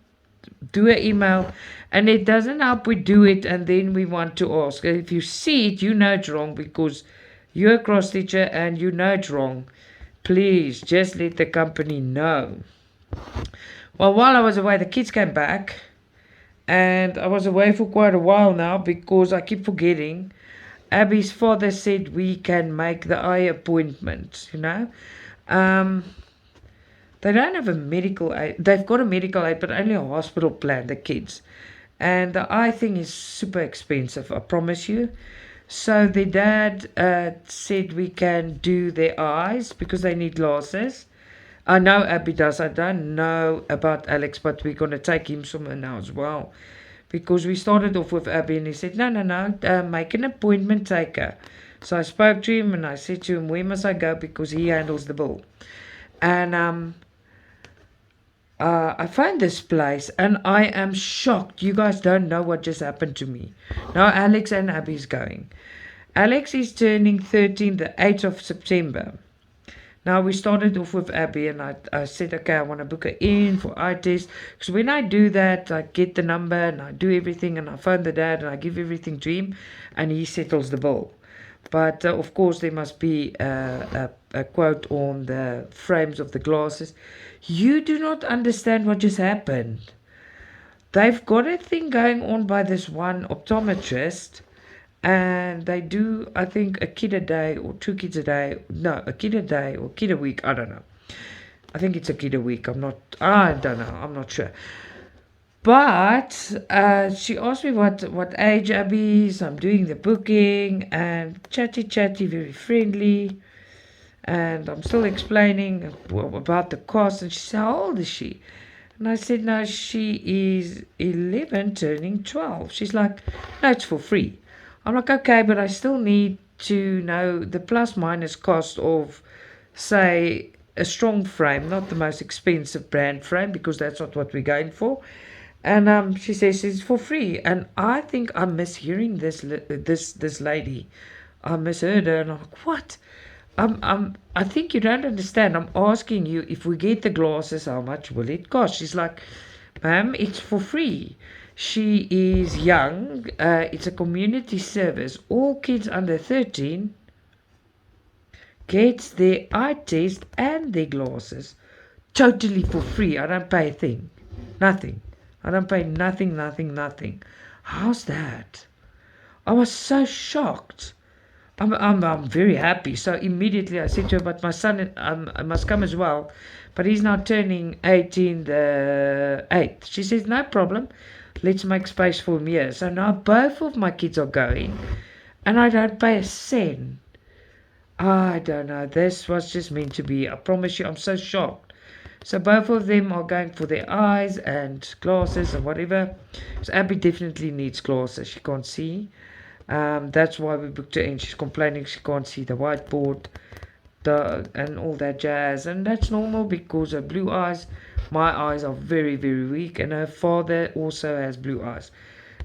do an email. And it doesn't help we do it and then we want to ask. If you see it, you know it's wrong because you're a cross stitcher and you know it's wrong. Please just let the company know. Well, while I was away, the kids came back, and I was away for quite a while now because I keep forgetting. Abby's father said we can make the eye appointment, you know. They don't have a medical aid. They've got a medical aid, but only a hospital plan, the kids. And the eye thing is super expensive, I promise you. So the dad said we can do their eyes because they need glasses. I know Abby does. I don't know about Alex, but we're going to take him somewhere now as well. Because we started off with Abby and he said, no, make an appointment, take her. So I spoke to him and I said to him, where must I go? Because he handles the bill. And I found this place and I am shocked. You guys don't know what just happened to me. Now Alex and Abby's going. Alex is turning 13 the 8th of September. Now we started off with Abby and I said, okay, I want to book her in for eye test. Because when I do that, I get the number and I do everything and I phone the dad and I give everything to him and he settles the bill. But of course there must be a quote on the frames of the glasses. You do not understand what just happened. They've got a thing going on by this one optometrist, and they do, I think, a kid a day or 2 kids a day. No, a kid a day or kid a week. I don't know. I think it's a kid a week. I don't know. I'm not sure. But she asked me what age Abby is. I'm doing the booking and chatty, very friendly. And I'm still explaining about the cost. And she said, how old is she? And I said, no, she is 11 turning 12. She's like, no, it's for free. I'm like, okay, but I still need to know the plus minus cost of, say, a strong frame, not the most expensive brand frame, because that's not what we're going for. And she says it's for free. And I think I miss hearing this lady. I misheard her, and I'm like, what? I think you don't understand. I'm asking you, if we get the glasses, how much will it cost? She's like, ma'am, it's for free. She is young. It's a community service. All kids under 13 gets their eye test and their glasses totally for free. I don't pay a thing. Nothing. I don't pay nothing, nothing, nothing. How's that? I was so shocked. I'm very happy. So immediately I said to her, but my son must come as well. But he's now turning 18 the 8th. She says, no problem. Let's make space for him here. So now both of my kids are going. And I don't pay a cent. I don't know. This was just meant to be. I promise you, I'm so shocked. So both of them are going for their eyes and glasses and whatever. So Abby definitely needs glasses. She can't see. That's why we booked her in. She's complaining she can't see the whiteboard and all that jazz. And that's normal because of blue eyes. My eyes are very, very weak. And her father also has blue eyes.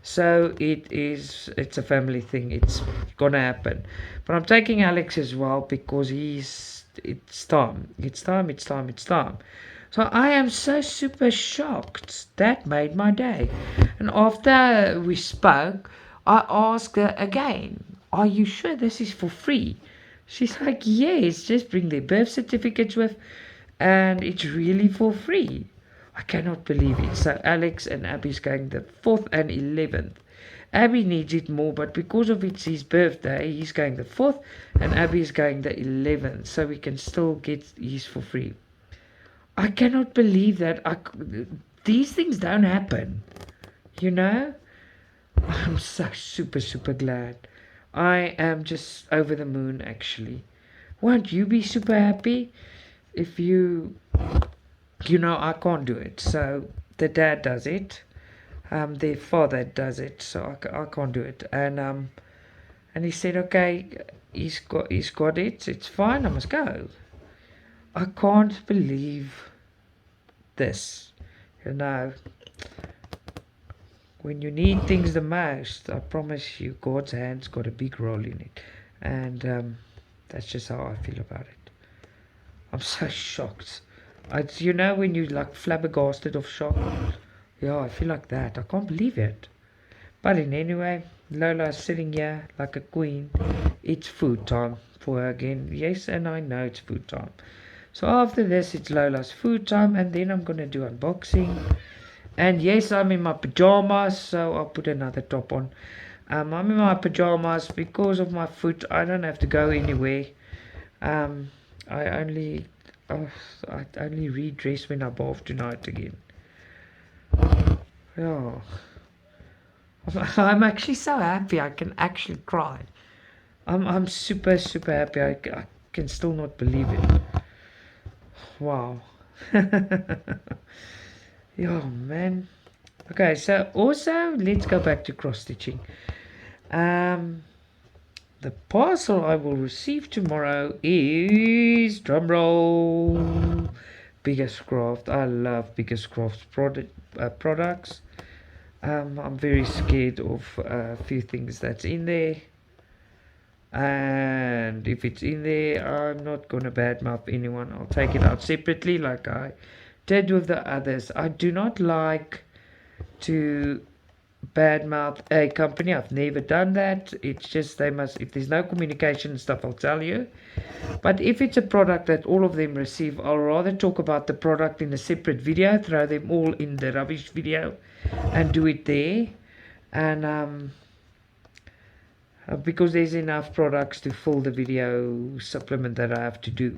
So it's a family thing. It's gonna happen. But I'm taking Alex as well because it's time. It's time, it's time, it's time. So I am so super shocked. That made my day. And after we spoke, I asked her again, are you sure this is for free? She's like, yes, just bring their birth certificates with, and it's really for free. I cannot believe it. So Alex and Abby's going the 4th and 11th. Abby needs it more, but because of it's his birthday, he's going the 4th, and Abby's going the 11th, so we can still get his for free. I cannot believe that. These things don't happen, you know? I'm so super, super glad. I am just over the moon, actually. Won't you be super happy if I can't do it. So the dad does it. Their father does it. So I can't do it. And he said, okay, he's got it. It's fine. I must go. I can't believe this. When you need things the most, I promise you, God's hand's got a big role in it. And that's just how I feel about it. I'm so shocked. When you like flabbergasted of shock? Yeah, I feel like that. I can't believe it. But anyway, Lola's sitting here like a queen. It's food time for her again. Yes, and I know it's food time. So after this, it's Lola's food time, and then I'm going to do unboxing. And yes, I'm in my pajamas, so I'll put another top on. I'm in my pajamas because of my foot. I don't have to go anywhere. I only redress when I bath tonight again. Oh, I'm actually so happy. I can actually cry. I'm super, super happy. I can still not believe it. Wow. Oh man. Okay, so also let's go back to cross stitching. The parcel I will receive tomorrow is, drumroll, BIGGESTCRAFT. I love BIGGESTCRAFT products. I'm very scared of a few things that's in there. And if it's in there, I'm not going to badmouth anyone. I'll take it out separately like I did with the others. I do not like to badmouth a company. I've never done that. It's just if there's no communication and stuff, I'll tell you. But if it's a product that all of them receive, I'll rather talk about the product in a separate video, throw them all in the rubbish video and do it there. And because there's enough products to fill the video supplement that I have to do.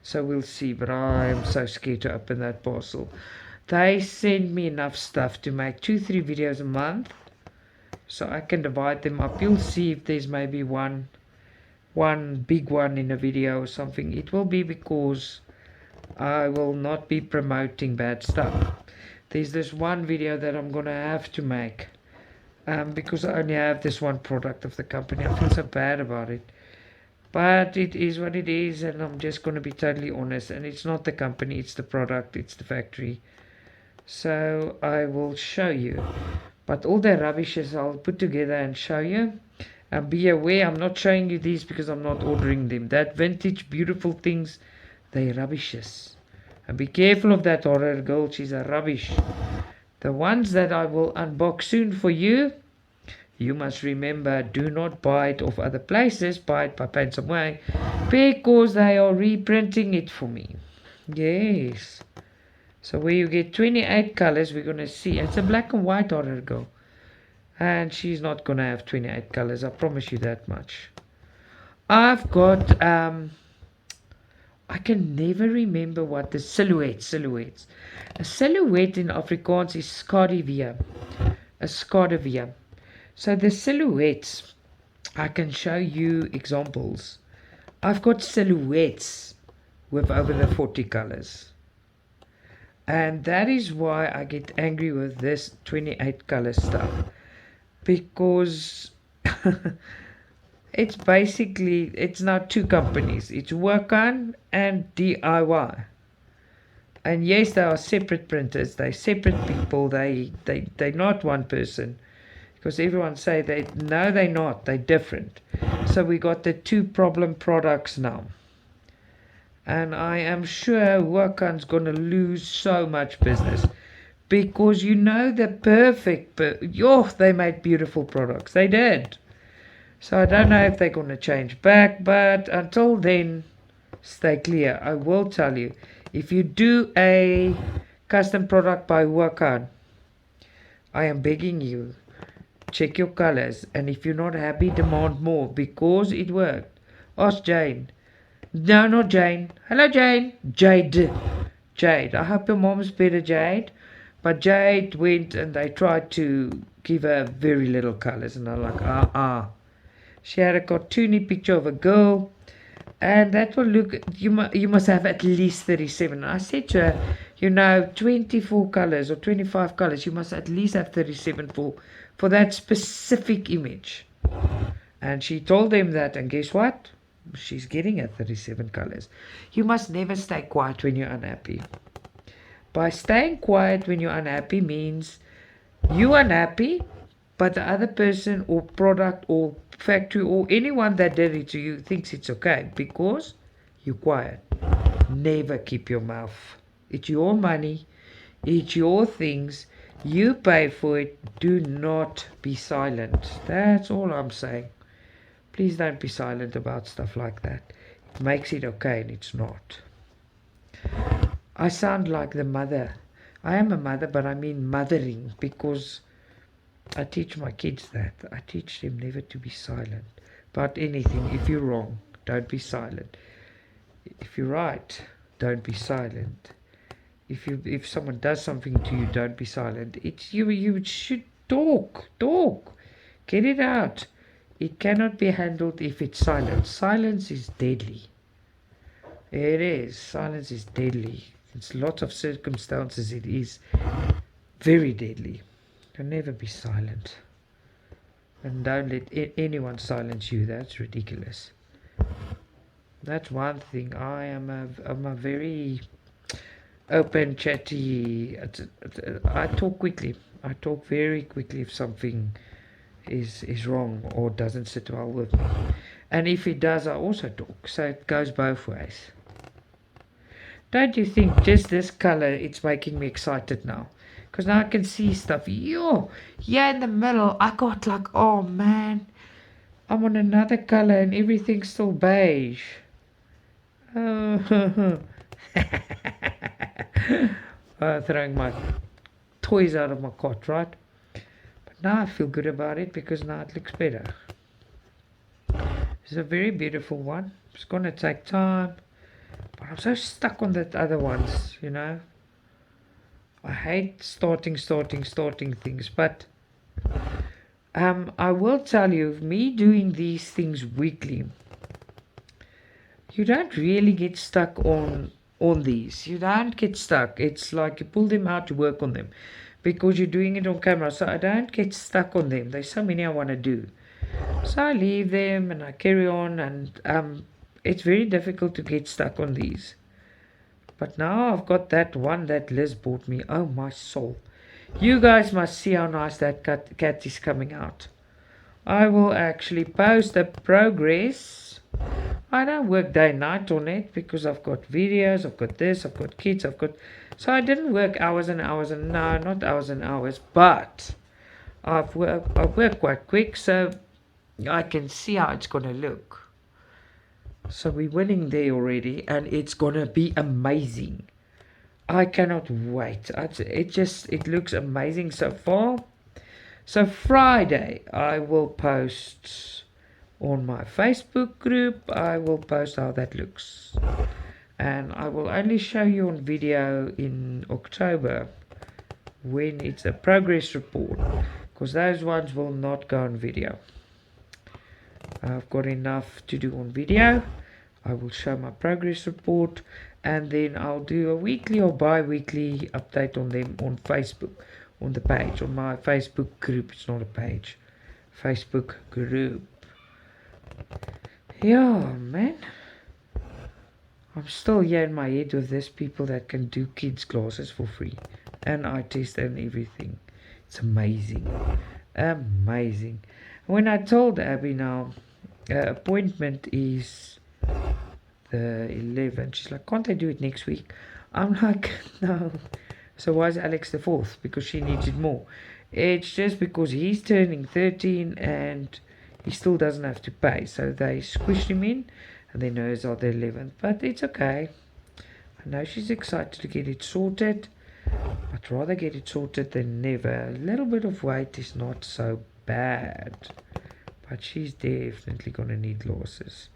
So we'll see, but I'm so scared to open that parcel. They send me enough stuff to make 2-3 videos a month, so I can divide them up. You'll see if there's maybe one one big one in a video or something, it will be because I will not be promoting bad stuff. There's this one video that I'm gonna have to make, because I only have this one product of the company. I feel so bad about it, but it is what it is, and I'm just gonna be totally honest. And it's not the company, it's the product, it's the factory. So I will show you, but all the rubbishes I'll put together and show you. And be aware, I'm not showing you these because I'm not ordering them. That vintage beautiful things, they rubbishes. And be careful of that horror girl, she's a rubbish. The ones that I will unbox soon for you, you must remember, do not buy it off other places, buy it by Paint Some Way, because they are reprinting it for me. Yes. So where you get 28 colors, we're going to see. It's a black and white horror girl. And she's not going to have 28 colors, I promise you that much. I've got, I can never remember what the silhouettes. A silhouette in Afrikaans is skadivia. A skadivia. So the silhouettes, I can show you examples. I've got silhouettes with over the 40 colors. And that is why I get angry with this 28 color stuff. Because it's basically, it's now two companies. It's Work On and DIY. And yes, they are separate printers. They're separate people. They're not one person. Because everyone say no, they're not. They're different. So we got the two problem products now. And I am sure Work On's going to lose so much business. Because you know the perfect, they made beautiful products. They did. So I don't know if they're going to change back, but until then, stay clear. I will tell you, if you do a custom product by Work On, I am begging you, check your colors, and if you're not happy, demand more, because it worked. Ask Jane. No, not Jane. Hello, Jane. Jade. I hope your mom's better, Jade. But Jade went and they tried to give her very little colors, and I'm like, She had a cartoony picture of a girl, and that will look, you must have at least 37. And I said to her, 24 colors or 25 colors, you must at least have 37 for that specific image. And she told them that, and guess what? She's getting at 37 colors. You must never stay quiet when you're unhappy. By staying quiet when you're unhappy means you're unhappy, but the other person or product or factory or anyone that did it to you thinks it's okay because you're quiet. Never keep your mouth. It's your money. It's your things. You pay for it. Do not be silent. That's all I'm saying. Please don't be silent about stuff like that. It makes it okay and it's not. I sound like the mother. I am a mother, but I mean mothering, because I teach my kids that. I teach them never to be silent about anything. If you're wrong, don't be silent. If you're right, don't be silent. If someone does something to you, don't be silent. It's you should talk. Get it out. It cannot be handled if it's silent. Silence is deadly. It is. Silence is deadly. It's lots of circumstances. It is very deadly. Can never be silent. And don't let anyone silence you. That's ridiculous. That's one thing. I'm a very open, chatty. I talk quickly. I talk very quickly if something is wrong or doesn't sit well with me. And if it does, I also talk. So it goes both ways. Don't you think just this color, it's making me excited now? Because now I can see stuff. Yeah, in the middle, I got like, oh man, I'm on another color and everything's still beige. Oh, throwing my toys out of my cot, right? But now I feel good about it because now it looks better. It's a very beautiful one. It's going to take time. But I'm so stuck on that other ones, I hate starting things. But I will tell you, me doing these things weekly, you don't really get stuck on these. You don't get stuck. It's like you pull them out to work on them because you're doing it on camera. So I don't get stuck on them. There's so many I want to do. So I leave them and I carry on, and it's very difficult to get stuck on these. But now I've got that one that Liz bought me. Oh my soul. You guys must see how nice that cat is coming out. I will actually post the progress. I don't work day and night on it because I've got videos, I've got this, I've got kids, so I didn't work hours and hours, and no, not hours and hours, but I've worked quite quick, so I can see how it's gonna look. So we're winning there already, and it's gonna be amazing. I cannot wait. It looks amazing so far. So Friday I will post on my Facebook group. I will post how that looks, and I will only show you on video in October when it's a progress report, because those ones will not go on video. I've got enough to do on video. I will show my progress report, and then I'll do a weekly or bi-weekly update on them on Facebook, on the page, on my Facebook group. It's not a page, Facebook group. Yeah, man, I'm still here in my head with this people that can do kids classes for free, and eye test and everything. It's amazing, amazing. When I told Abby now appointment is the 11th, she's like, can't I do it next week? I'm like, no. So why is Alex the 4th? Because she needs it more. It's just because he's turning 13 and he still doesn't have to pay, so they squished him in, and then hers are the 11th. But it's okay. I know she's excited to get it sorted. I'd rather get it sorted than never. A little bit of weight is not so bad, but she's definitely gonna need glasses.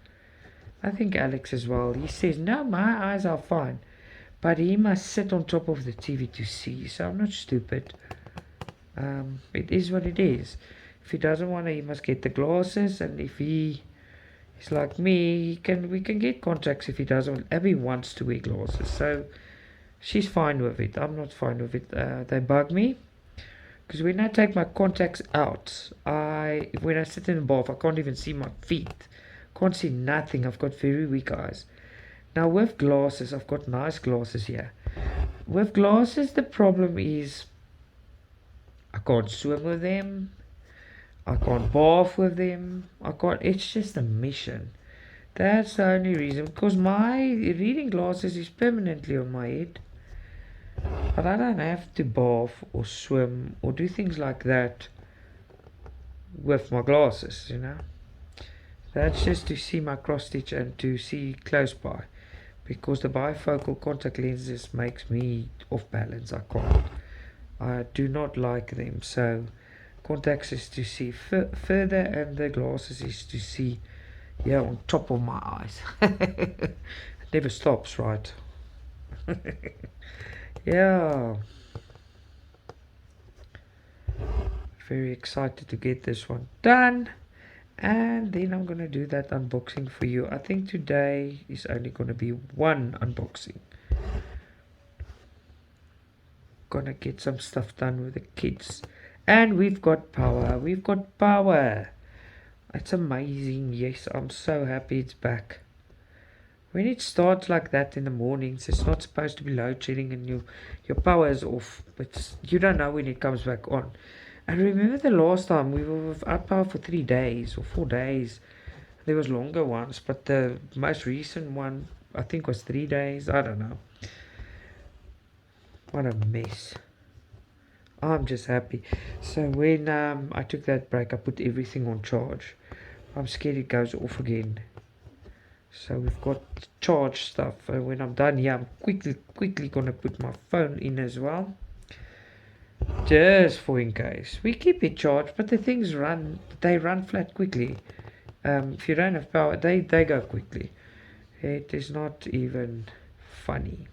I think Alex as well. He says, no, my eyes are fine, but he must sit on top of the TV to see. So I'm not stupid. It is what it is. If he doesn't want to, he must get the glasses. And if he is like me, we can get contacts if he doesn't. Abby wants to wear glasses, so she's fine with it. I'm not fine with it. They bug me, because when I take my contacts out, when I sit in the bath, I can't even see my feet. Can't see nothing. I've got very weak eyes. Now with glasses, I've got nice glasses here. With glasses, the problem is I can't swim with them. I can't bath with them. It's just a mission. That's the only reason, because my reading glasses is permanently on my head. But I don't have to bath or swim or do things like that with my glasses, you know. That's just to see my cross stitch and to see close by, because the bifocal contact lenses makes me off balance. I do not like them. So contacts is to see further, and the glasses is to see on top of my eyes. It never stops, right? Yeah, very excited to get this one done, and then I'm gonna do that unboxing for you. I think today is only gonna be one unboxing. Gonna get some stuff done with the kids, and we've got power. It's amazing. Yes, I'm so happy it's back. When it starts like that in the mornings, it's not supposed to be load shedding and your power is off, but you don't know when it comes back on. And remember the last time we were without power for 3 days or 4 days. There was longer ones, but the most recent one I think was 3 days. I don't know. What a mess. I'm just happy. So when I took that break, I put everything on charge. I'm scared it goes off again. So we've got charge stuff. And when I'm done here, I'm quickly gonna put my phone in as well, just for in case. We keep it charged, but the things run flat quickly. If you don't have power, they go quickly. It is not even funny.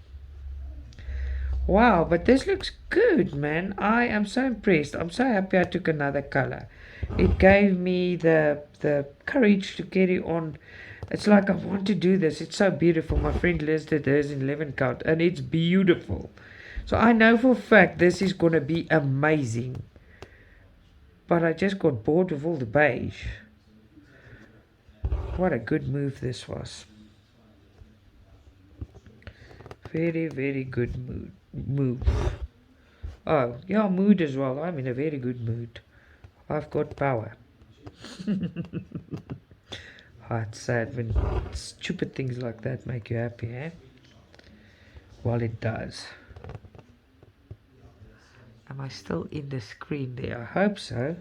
Wow, but this looks good, man. I am so impressed. I'm so happy I took another color. It gave me the courage to carry on It's like I want to do this. It's so beautiful. My friend listed hers in 11 count and it's beautiful. So I know for a fact this is going to be amazing. But I just got bored with all the beige. What a good move this was. Very, very good move. Oh, yeah, mood as well. I'm in a very good mood. I've got power. It's sad when stupid things like that make you happy, eh? Well, it does. Am I still in the screen there? I hope so.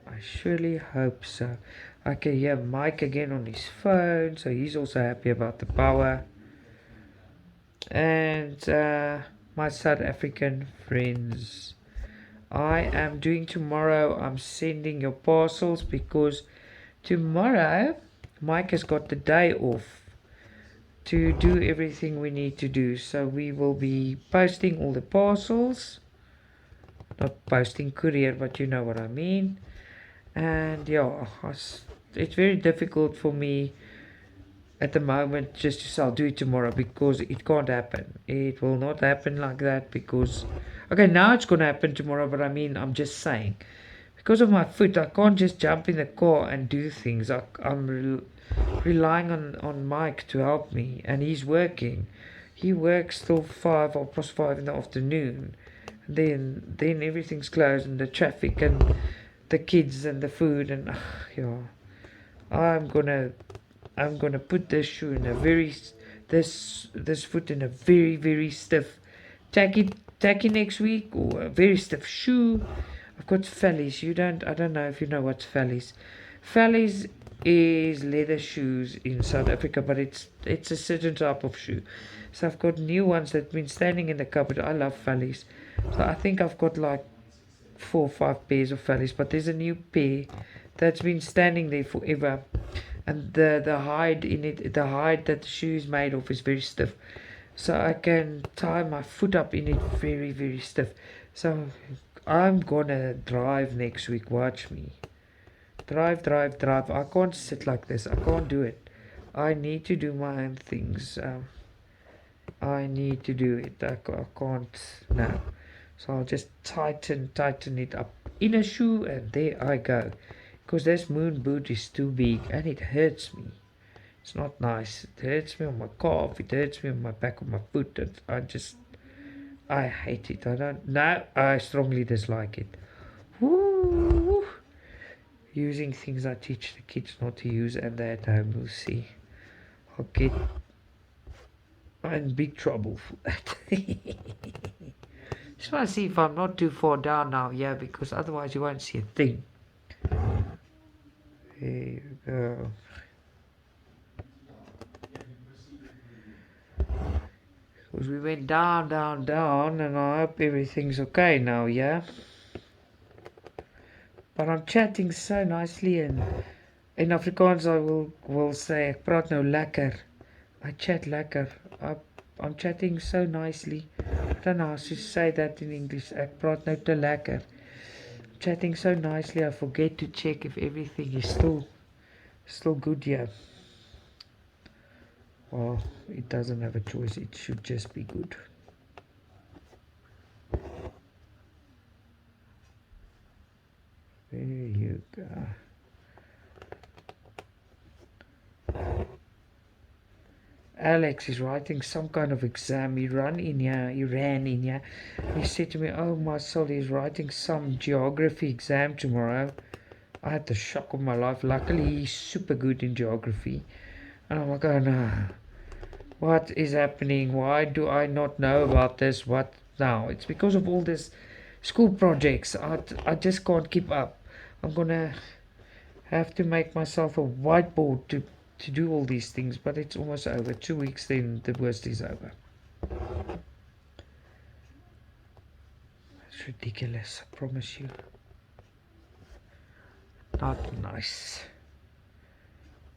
I surely hope so. I can hear Mike again on his phone, so he's also happy about the power. And my South African friends, I am doing tomorrow, I'm sending your parcels because tomorrow Mike has got the day off to do everything we need to do. So we will be posting all the parcels. Not posting courier, but you know what I mean. And yeah, it's very difficult for me at the moment just to say I'll do it tomorrow, because it can't happen. It will not happen like that, because okay, now it's gonna happen tomorrow, but I mean, I'm just saying, because of my foot, I can't just jump in the car and do things. I'm relying on Mike to help me, and he's working. He works till 5 in the afternoon. Then everything's closed, and the traffic and the kids and the food, and yeah, I'm gonna put this shoe in a very this foot in a very, very stiff tacky next week, or a very stiff shoe. I've got Fallies. I don't know if you know what's Fallies. Fallies is leather shoes in South Africa, but it's a certain type of shoe. So I've got new ones that've been standing in the cupboard. I love Fallies. So I think I've got like 4 or 5 pairs of Fallies, but there's a new pair that's been standing there forever, and the hide in it, the hide that the shoe is made of, is very stiff, so I can tie my foot up in it very, very stiff. So I'm gonna drive next week. Watch me drive. I can't sit like this. I can't do it. I need to do my own things. I need to do it. I can't now. So I'll just tighten it up in a shoe, and there I go. Because this moon boot is too big and it hurts me. It's not nice. It hurts me on my calf. It hurts me on my back of my foot. And I hate it. I strongly dislike it. Woo! Using things I teach the kids not to use, and they're at home will see. I'll get in big trouble for that. Just want to see if I'm not too far down now, yeah, because otherwise you won't see a thing. There you go. Because we went down, and I hope everything's okay now, yeah. But I'm chatting so nicely, and in Afrikaans I will say, ek praat nou lekker. I chat lekker. I'm chatting so nicely. I don't know how to say that in English. Ek praat nou te lekker. Chatting so nicely, I forget to check if everything is still good here. Well, it doesn't have a choice. It should just be good. There you go. Alex is writing some kind of exam. He ran in here. He said to me, oh my soul, he's writing some geography exam tomorrow. I had the shock of my life. Luckily, he's super good in geography. And I'm like, oh no. What is happening? Why do I not know about this? What now? It's because of all this school projects. I just can't keep up. I'm gonna have to make myself a whiteboard to do all these things, but it's almost over. 2 weeks, then the worst is over. It's ridiculous, I promise you. Not nice.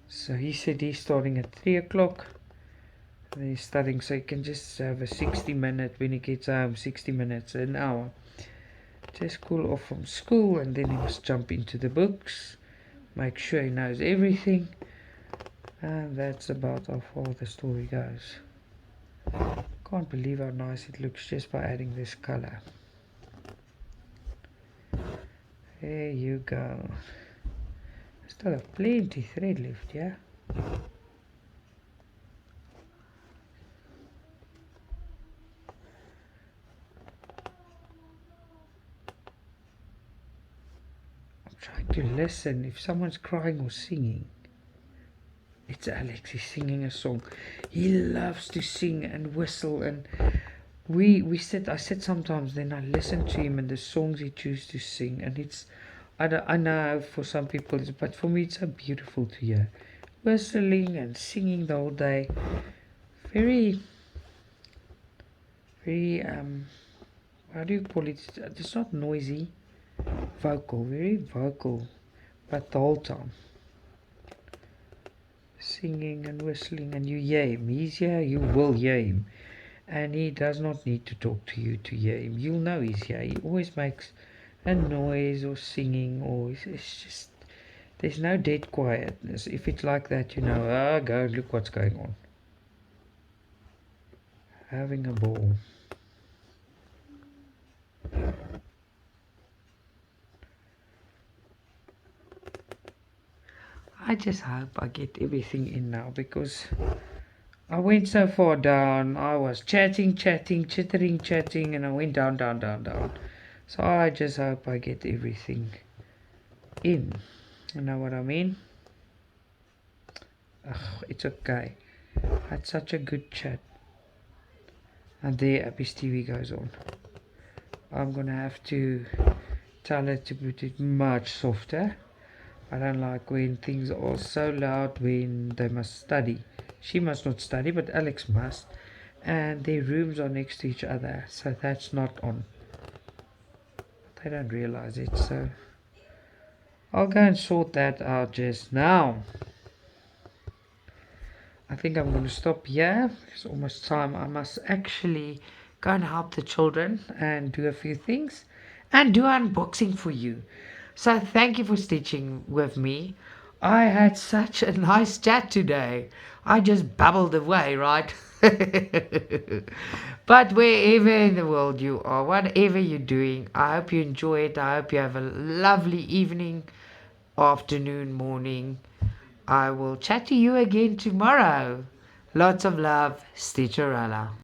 So he said he's starting at 3 o'clock. And he's studying, so he can just have a 60-minute when he gets home, 60 minutes, an hour. Just cool off from school, and then he must jump into the books, make sure he knows everything. And that's about how far the story goes. Can't believe how nice it looks just by adding this color. There you go. Still have plenty thread left, yeah? I'm trying to listen if someone's crying or singing. It's Alex, he's singing a song. He loves to sing and whistle, and I said sometimes then I listen to him and the songs he chooses to sing, and I know for some people but for me it's so beautiful to hear. Whistling and singing the whole day. Very how do you call it? It's not noisy. Vocal, very vocal. But the whole time. Singing and whistling, and you hear him. He's here, you will hear him. And he does not need to talk to you to hear him. You'll know he's here. He always makes a noise or singing, or it's just, there's no dead quietness. If it's like that, you know, go look what's going on. Having a ball. I just hope I get everything in now, because I went so far down. I was chatting, chatting, and I went down. So I just hope I get everything in. You know what I mean? Ugh, it's okay. I had such a good chat. And there Abby's TV goes on. I'm gonna have to tell her to put it much softer. I don't like when things are so loud when they must study. She must not study, but Alex must. And their rooms are next to each other, so that's not on. They don't realize it, so I'll go and sort that out just now. I think I'm going to stop here. It's almost time. I must actually go and help the children and do a few things and do unboxing for you. So thank you for stitching with me. I had such a nice chat today. I just babbled away, right? But wherever in the world you are, whatever you're doing, I hope you enjoy it. I hope you have a lovely evening, afternoon, morning. I will chat to you again tomorrow. Lots of love, Stitcha-Rella.